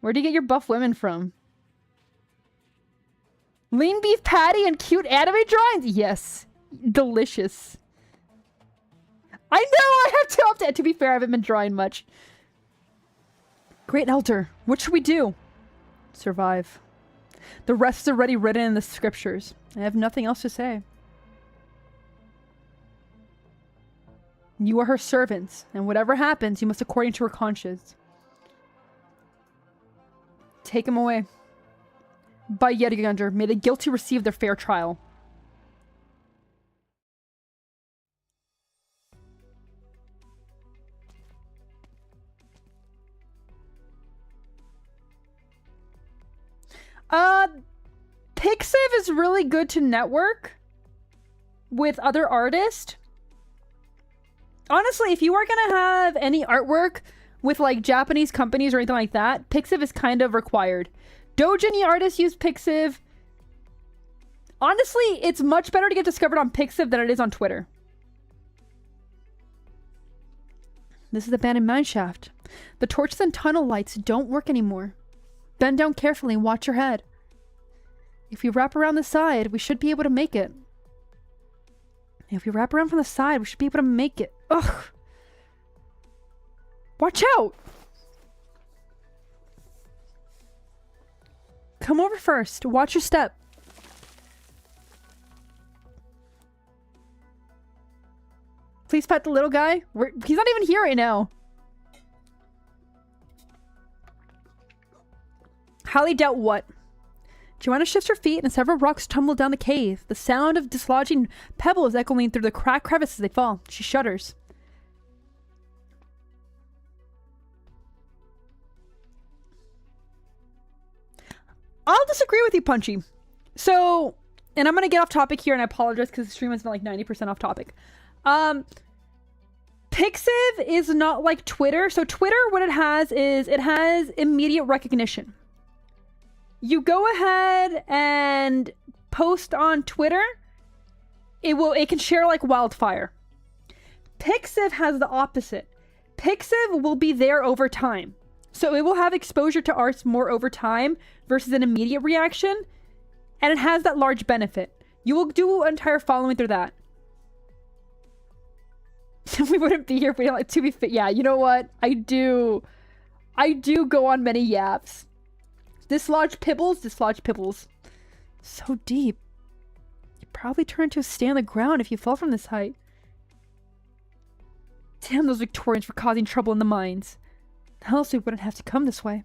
Where do you get your buff women from? Lean beef patty and cute anime drawings? Yes. Delicious. I know I have to update. To be fair, I haven't been drawing much. Great Elder, what should we do? Survive. The rest is already written in the scriptures. I have nothing else to say. You are her servants, and whatever happens, you must according to her conscience. Take him away. By Yedigander, may the guilty receive their fair trial. Pixiv is really good to network with other artists. Honestly, if you are gonna have any artwork with like Japanese companies or anything like that, Pixiv is kind of required. Doujin artists use Pixiv. Honestly, it's much better to get discovered on Pixiv than it is on Twitter. This is the abandoned mineshaft. The torches and tunnel lights don't work anymore. Bend down carefully and watch your head. If we wrap around the side, we should be able to make it. If we wrap around from the side, we should be able to make it. Ugh. Watch out! Come over first. Watch your step. Please pet the little guy. He's not even here right now. Highly doubt what? Joanna shifts her feet and several rocks tumble down the cave. The sound of dislodging pebbles echoing through the cracked crevices as they fall. She shudders. I'll disagree with you, Punchy. So, and I'm going to get off topic here, and I apologize because the stream has been like 90% off topic. Pixiv is not like Twitter. So Twitter, what it has is it has immediate recognition. You go ahead and post on Twitter, it can share like wildfire. Pixiv has the opposite. Pixiv will be there over time. So it will have exposure to arts more over time versus an immediate reaction. And it has that large benefit. You will do an entire following through that. We wouldn't be here if we didn't like to be fit. Yeah, you know what? I do go on many yaps. Dislodge pibbles. So deep. You'd probably turn into a stay on the ground if you fell from this height. Damn those Victorians for causing trouble in the mines. Else we wouldn't have to come this way.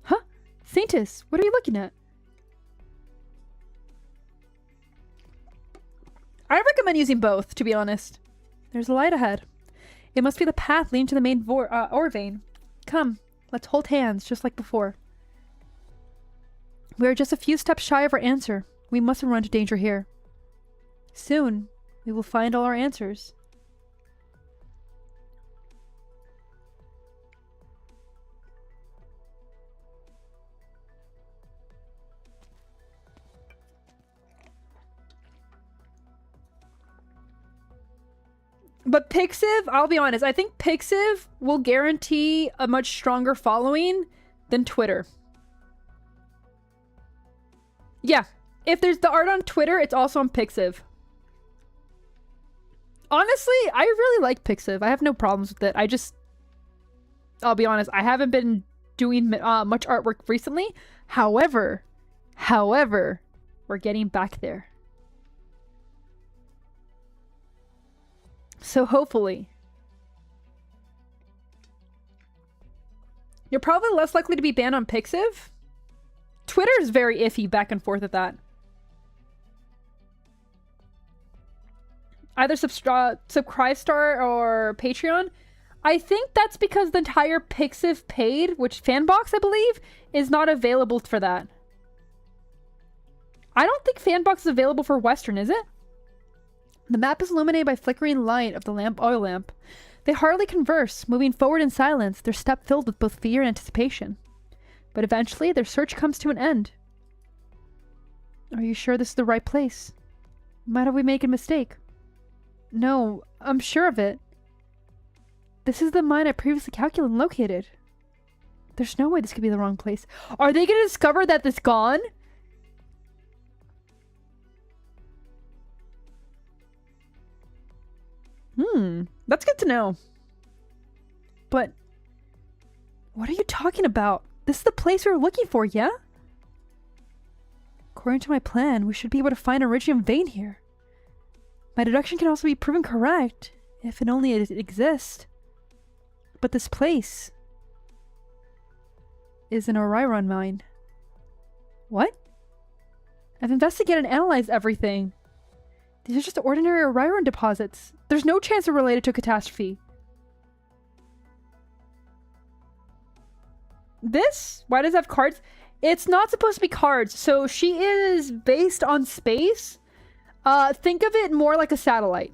Huh? Saintus, what are you looking at? I recommend using both, to be honest. There's a light ahead. It must be the path leading to the main ore vein. Come, let's hold hands, just like before. We are just a few steps shy of our answer. We mustn't run into danger here. Soon, we will find all our answers. But Pixiv, I'll be honest, I think Pixiv will guarantee a much stronger following than Twitter. Yeah. If there's the art on Twitter, it's also on Pixiv. Honestly, I really like Pixiv. I have no problems with it. I'll be honest, I haven't been doing much artwork recently. However, we're getting back there. So hopefully. You're probably less likely to be banned on Pixiv. Twitter is very iffy back and forth at that. Either Subscribestar or Patreon. I think that's because the entire Pixiv paid, which Fanbox, I believe, is not available for that. I don't think Fanbox is available for Western, is it? The map is illuminated by flickering light of the oil lamp. They hardly converse, moving forward in silence, their step filled with both fear and anticipation. But eventually, their search comes to an end. Are you sure this is the right place? Might have we made a mistake? No, I'm sure of it. This is the mine I previously calculated and located. There's no way this could be the wrong place. Are they going to discover that it's gone? That's good to know. But what are you talking about? This is the place we were looking for, yeah? According to my plan, we should be able to find an Iridium vein here. My deduction can also be proven correct, if and only it exists. But this place is an Orion mine. What? I've investigated and analyzed everything. These are just ordinary Orion deposits. There's no chance they're related to a catastrophe. This? Why does it have cards? It's not supposed to be cards. So she is based on space. Think of it more like a satellite.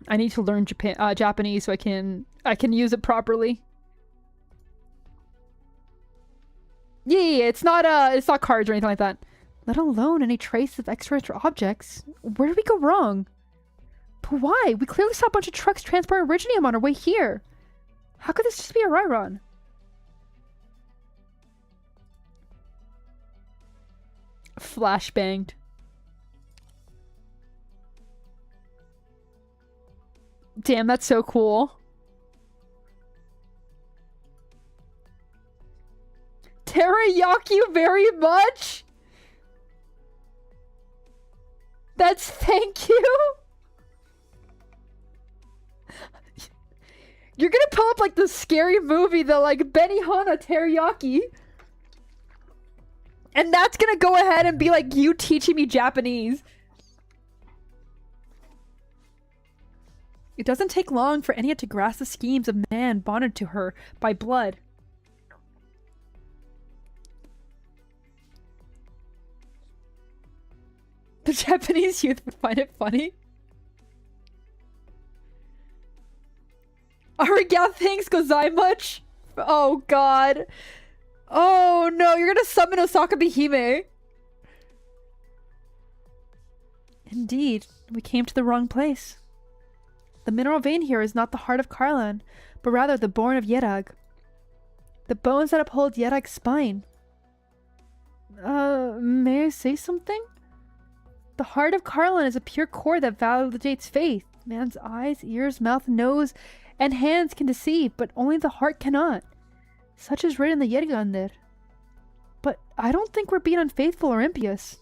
I need to learn Japanese so I can use it properly. Yeah, it's not cards or anything like that. Let alone any trace of extraterrestrial objects. Where did we go wrong? But why? We clearly saw a bunch of trucks transporting Iridium on our way here. How could this just be a Ryron? Flashbanged. Damn, that's so cool. Teriyaki you very much? That's thank you? You're gonna pull up like the scary movie, the like Benihana Teriyaki. And that's gonna go ahead and be like you teaching me Japanese. It doesn't take long for Enya to grasp the schemes of man bonded to her by blood. The Japanese youth would find it funny. Arigato, thanks gozaimasu. Oh god. Oh no, you're gonna summon Osaka Behime. Indeed, we came to the wrong place. The mineral vein here is not the heart of Karlan, but rather the bone of Yerag. The bones that uphold Yerag's spine. May I say something? The heart of Karlan is a pure core that validates faith. Man's eyes, ears, mouth, nose, and hands can deceive, but only the heart cannot. Such is written in the Yergander. But I don't think we're being unfaithful or impious.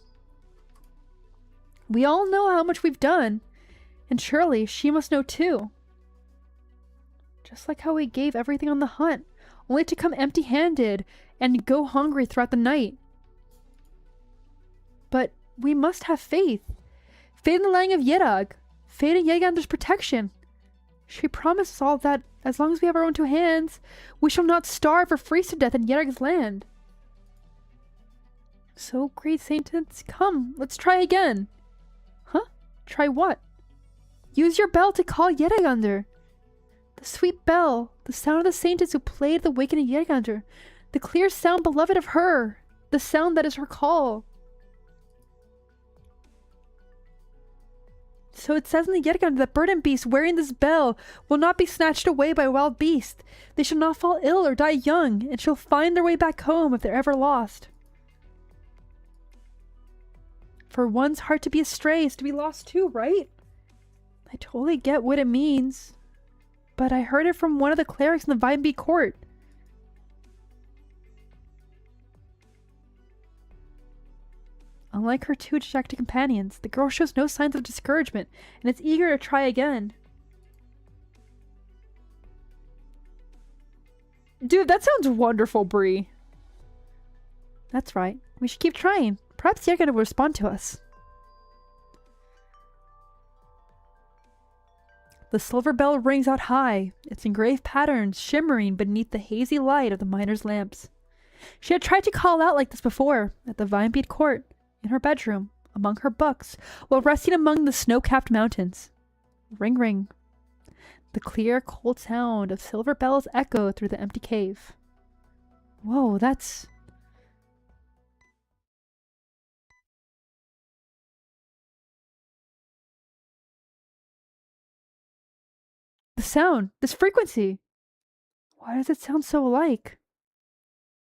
We all know how much we've done, and surely she must know too. Just like how we gave everything on the hunt, only to come empty-handed and go hungry throughout the night. But we must have faith. Faith in the land of Yerag. Faith in Yergander's protection. She promises all that as long as we have our own two hands, we shall not starve or freeze to death in Yerag's land. So, great Saintance, come, let's try again. Huh? Try what? Use your bell to call Yergander. The sweet bell, the sound of the Saintess who played the awakening Yergander. The clear sound beloved of her. The sound that is her call. So it says in the Yetagander that bird and beast wearing this bell will not be snatched away by wild beast. They shall not fall ill or die young, and shall find their way back home if they're ever lost. For one's heart to be astray is to be lost too, right? I totally get what it means. But I heard it from one of the clerics in the Vinebead court. Unlike her two dejected companions, the girl shows no signs of discouragement and is eager to try again. Dude, that sounds wonderful, Bree. That's right. We should keep trying. Perhaps Yetagander will respond to us. The silver bell rings out high, its engraved patterns shimmering beneath the hazy light of the miners' lamps. She had tried to call out like this before, at the Vinebead court, in her bedroom, among her books, while resting among the snow-capped mountains. Ring ring. The clear, cold sound of silver bells echo through the empty cave. Whoa, that's... the sound! This frequency! Why does it sound so alike?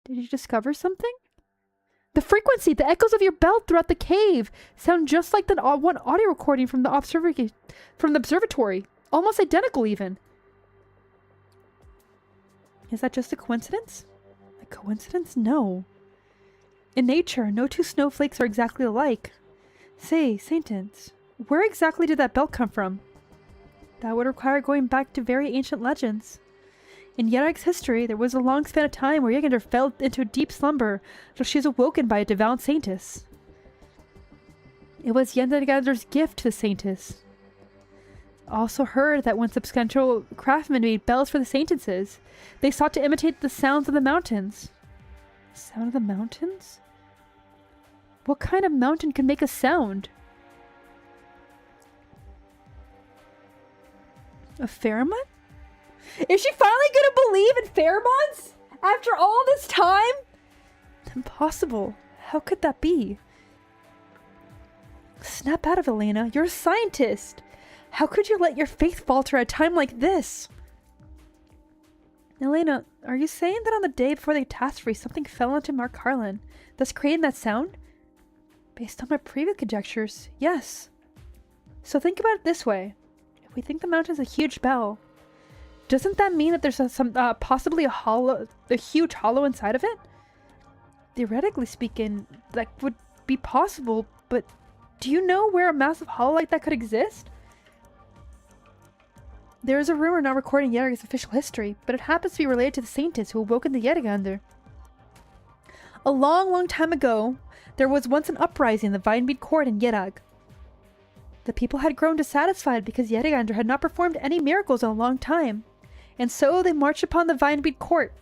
Did you discover something? The frequency, the echoes of your bell throughout the cave sound just like the one audio recording from the observatory. Almost identical, even. Is that just a coincidence? A coincidence? No. In nature, no two snowflakes are exactly alike. Say, Saintance, where exactly did that bell come from? That would require going back to very ancient legends. In Yetag's history, there was a long span of time where Yetagander fell into a deep slumber until she was awoken by a devout saintess. It was Yetagander's gift to the saintess. Also heard that when substantial craftsmen made bells for the saintesses, they sought to imitate the sounds of the mountains. Sound of the mountains? What kind of mountain could make a sound? A pheromone? Is she finally gonna believe in pheromones? After all this time? Impossible. How could that be? Snap out of it, Elena. You're a scientist. How could you let your faith falter at a time like this? Elena, are you saying that on the day before the catastrophe, something fell onto Mark Harlan, thus creating that sound? Based on my previous conjectures, yes. So think about it this way. If we think the mountain's a huge bell, doesn't that mean that there's possibly a huge hollow inside of it? Theoretically speaking, that would be possible, but do you know where a massive hollow like that could exist? There is a rumor not recording Yetaga's official history, but it happens to be related to the saintess who awoke in the Yetagander. A long, long time ago, there was once an uprising in the Vinebead court in Yetag. The people had grown dissatisfied because Yetagander had not performed any miracles in a long time, and so they marched upon the Vinebead court.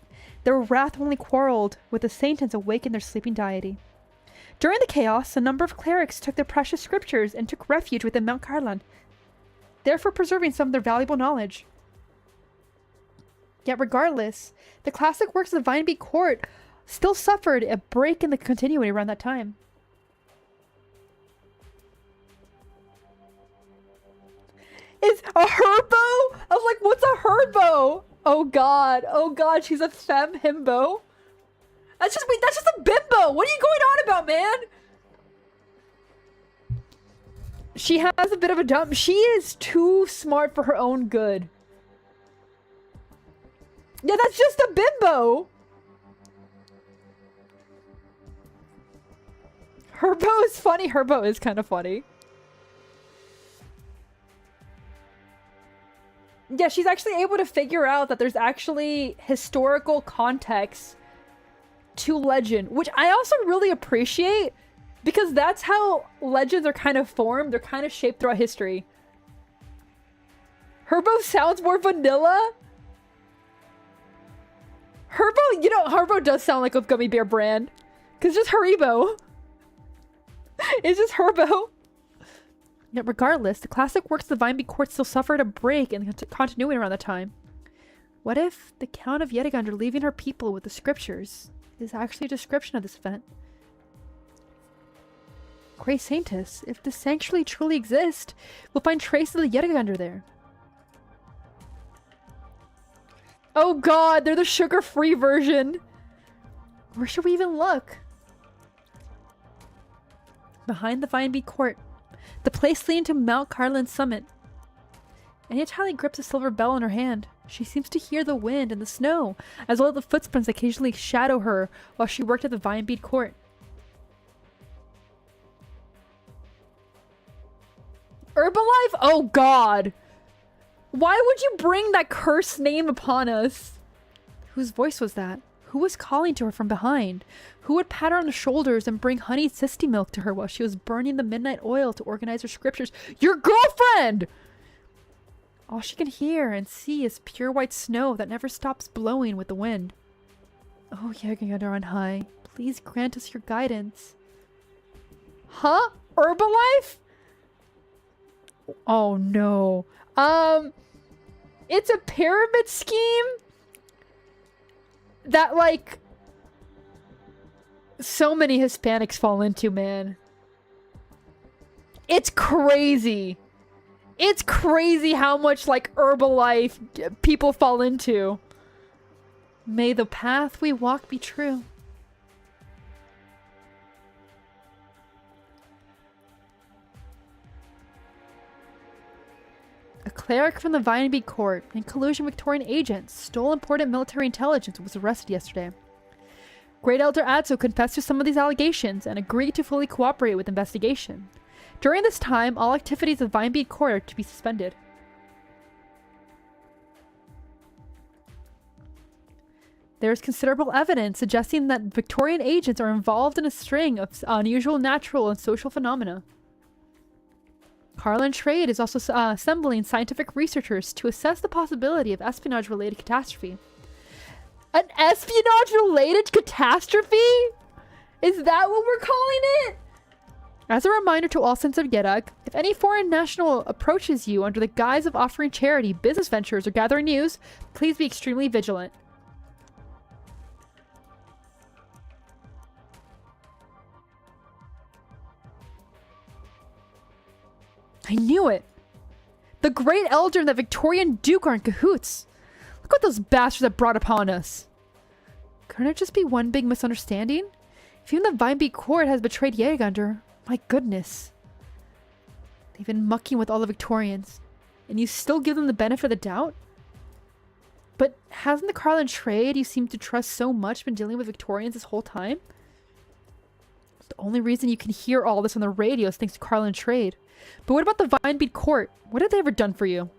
Their wrath only quarreled with the saintess awakened their sleeping deity. During the chaos, a number of clerics took their precious scriptures and took refuge within Mount Carlan, therefore preserving some of their valuable knowledge. Yet regardless, the classic works of the Vinebead court still suffered a break in the continuity around that time. Is a herbo? I was like, what's a herbo? Oh god, she's a femme himbo. That's just a bimbo. What are you going on about, man? She has a bit of a dump. She is too smart for her own good. Yeah, that's just a bimbo. Herbo is funny. Herbo is kind of funny. Yeah, she's actually able to figure out that there's actually historical context to legend, which I also really appreciate because that's how legends are kind of formed. They're kind of shaped throughout history. Herbo sounds more vanilla. Herbo, you know, Herbo does sound like a gummy bear brand. Because it's just Haribo. It's just Herbo. Yet regardless, the classic works of the Vinebead court still suffered a break in the continuity around the time. What if the account of Yetagander leaving her people with the scriptures is actually a description of this event? Grey Saintess, if the sanctuary truly exists, we'll find traces of the Yeti under there. Oh god, they're the sugar-free version. Where should we even look? Behind the Vinebead Court, the place leading to Mount Carlin's summit. Anytime grips a silver bell in her hand, she seems to hear the wind and the snow, as well as the footprints that occasionally shadow her while she worked at the Vinebead Court. Herbalife? Oh god! Why would you bring that cursed name upon us? Whose voice was that? Who was calling to her from behind? Who would pat her on the shoulders and bring honey cysty milk to her while she was burning the midnight oil to organize her scriptures? Your girlfriend! All she can hear and see is pure white snow that never stops blowing with the wind. Oh, Yagayada on high, please grant us your guidance. Huh? Herbalife? Oh no. It's a pyramid scheme that, like, so many Hispanics fall into, man. It's crazy. It's crazy how much, like, Herbalife people fall into. May the path we walk be true. A cleric from the Vinebead Court, in collusion with Victorian agents, stole important military intelligence and was arrested yesterday. Great Elder Adso confessed to some of these allegations and agreed to fully cooperate with investigation. During this time, all activities of Vinebead Court are to be suspended. There is considerable evidence suggesting that Victorian agents are involved in a string of unusual natural and social phenomena. Carlin Trade is also assembling scientific researchers to assess the possibility of espionage-related catastrophe. An espionage-related catastrophe? Is that what we're calling it? As a reminder to all sensitive Yerag, if any foreign national approaches you under the guise of offering charity, business ventures, or gathering news, please be extremely vigilant. I knew it! The Great Elder and the Victorian Duke are in cahoots! Look what those bastards have brought upon us! Couldn't it just be one big misunderstanding? If even the Vinebead Court has betrayed Jägergander, my goodness. They've been mucking with all the Victorians, and you still give them the benefit of the doubt? But hasn't the Carlin Trade you seem to trust so much been dealing with Victorians this whole time? The only reason you can hear all this on the radio is thanks to Carlin Trade. But what about the Vinebead Court? What have they ever done for you?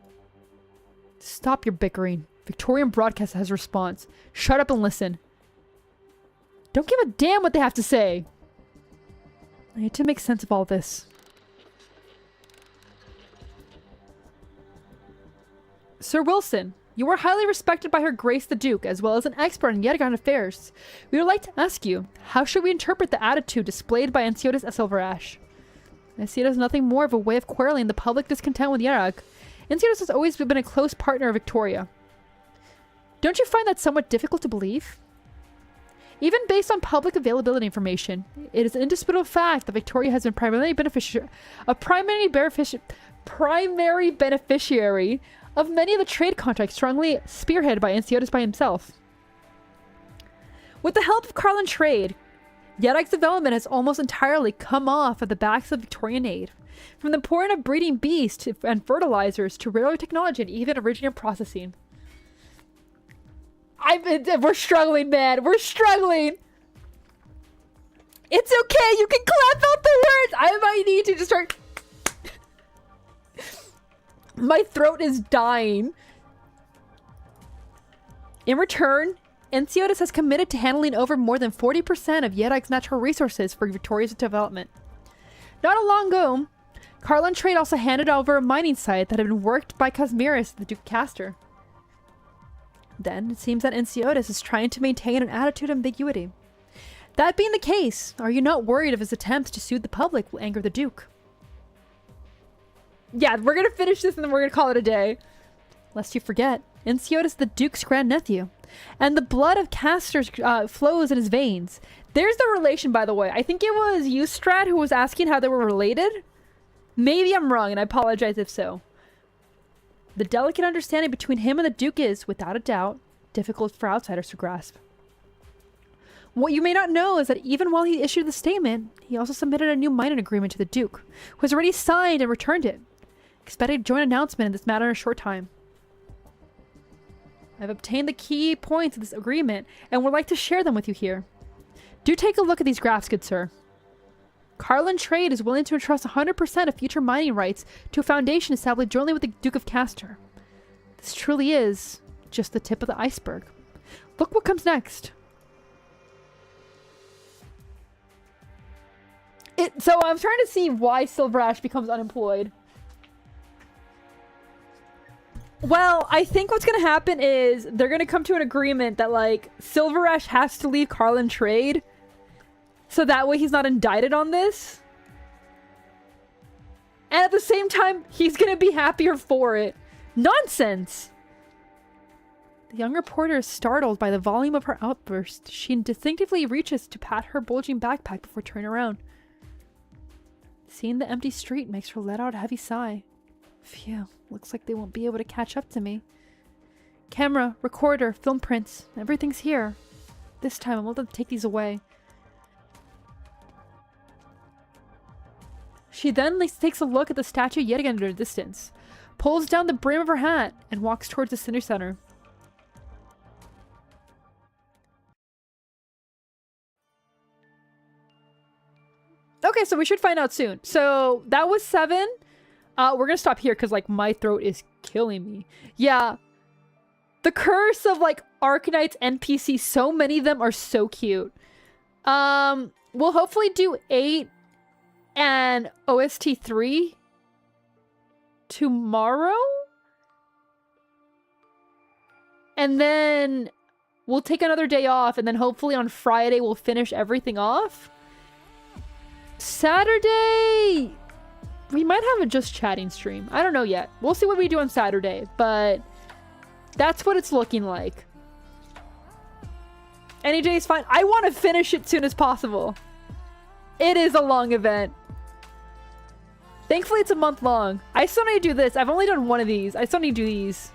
Stop your bickering. Victorian Broadcast has a response. Shut up and listen. Don't give a damn what they have to say. I need to make sense of all this. Sir Wilson, you are highly respected by Her Grace the Duke, as well as an expert in Yettigan affairs. We would like to ask you, how should we interpret the attitude displayed by Enciotis Silverash? I see it as nothing more of a way of quelling the public discontent with Yerag. Enciotis has always been a close partner of Victoria. Don't you find that somewhat difficult to believe? Even based on public availability information, it is an indisputable fact that Victoria has been primary beneficiary of many of the trade contracts strongly spearheaded by Enciotis by himself. With the help of Carlin Trade, Yerag's development has almost entirely come off of the backs of Victorian aid. From the pouring of breeding beasts and fertilizers to railway technology and even originating processing. We're struggling, man. We're struggling. It's okay. You can clap out the words. I might need to just start. My throat is dying. In return, Enciotis has committed to handling over more than 40% of Yerag's natural resources for Victoria's development. Not long ago, Carlin Trade also handed over a mining site that had been worked by Cosmiris, the Duke Caster. Then, it seems that Enciotis is trying to maintain an attitude of ambiguity. That being the case, are you not worried of his attempts to soothe the public will anger the Duke? Yeah, we're gonna finish this and then we're gonna call it a day. Lest you forget, Enciotis is the Duke's grandnephew. And the blood of casters flows in his veins. There's the relation, by the way. I think it was Ustrat who was asking how they were related. Maybe I'm wrong, and I apologize if so. The delicate understanding between him and the Duke is, without a doubt, difficult for outsiders to grasp. What you may not know is that even while he issued the statement, he also submitted a new mining agreement to the Duke, who has already signed and returned it. Expect a joint announcement in this matter in a short time. I've obtained the key points of this agreement and would like to share them with you here. Do take a look at these graphs, good sir. Carlin Trade is willing to entrust 100% of future mining rights to a foundation established jointly with the Duke of Castor. This truly is just the tip of the iceberg. Look what comes next. So I'm trying to see why Silver Ash becomes unemployed. Well, I think what's going to happen is they're going to come to an agreement that, like, Silver Ash has to leave Carlin Trade. So that way he's not indicted on this. And at the same time, he's going to be happier for it. Nonsense! The young reporter is startled by the volume of her outburst. She instinctively reaches to pat her bulging backpack before turning around. Seeing the empty street makes her let out a heavy sigh. Phew, looks like they won't be able to catch up to me. Camera, recorder, film prints, everything's here. This time I won't let them take these away. She then takes a look at the statue yet again at a distance, pulls down the brim of her hat, and walks towards the Cinder Center. Okay, so we should find out soon. So that was 7. We're gonna stop here because, like, my throat is killing me. Yeah. The curse of, like, Arknights NPCs, so many of them are so cute. We'll hopefully do 8 and OST 3 tomorrow. And then we'll take another day off, and then hopefully on Friday we'll finish everything off. Saturday, we might have a just chatting stream. I don't know yet. We'll see what we do on Saturday, but that's what it's looking like. Any day is fine. I want to finish it soon as possible. It is a long event. Thankfully, it's a month long. I still need to do this. I've only done one of these. I still need to do these.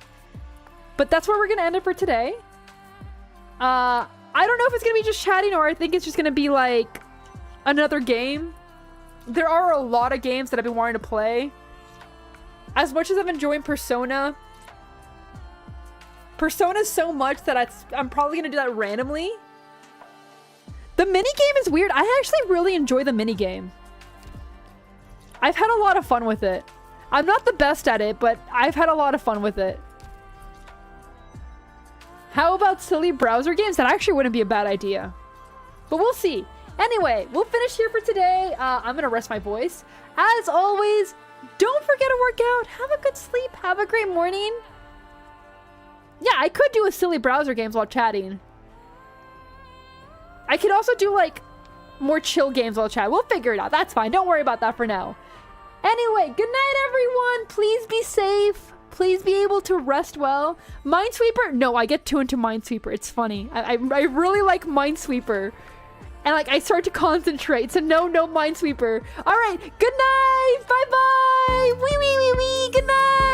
But that's where we're going to end it for today. I don't know if it's going to be just chatting, or I think it's just going to be like another game. There are a lot of games that I've been wanting to play. As much as I'm enjoying Persona so much that I'm probably going to do that randomly. The minigame is weird. I actually really enjoy the minigame. I've had a lot of fun with it. I'm not the best at it, but I've had a lot of fun with it. How about silly browser games? That actually wouldn't be a bad idea. But we'll see. Anyway, we'll finish here for today. I'm going to rest my voice. As always, don't forget to work out. Have a good sleep. Have a great morning. Yeah, I could do a silly browser games while chatting. I could also do, like, more chill games while chatting. We'll figure it out. That's fine. Don't worry about that for now. Anyway, good night, everyone. Please be safe. Please be able to rest well. Minesweeper? No, I get too into Minesweeper. It's funny. I really like Minesweeper. And, like, I start to concentrate. So no Minesweeper. All right. Good night. Bye-bye. Wee, wee, wee, wee. Good night.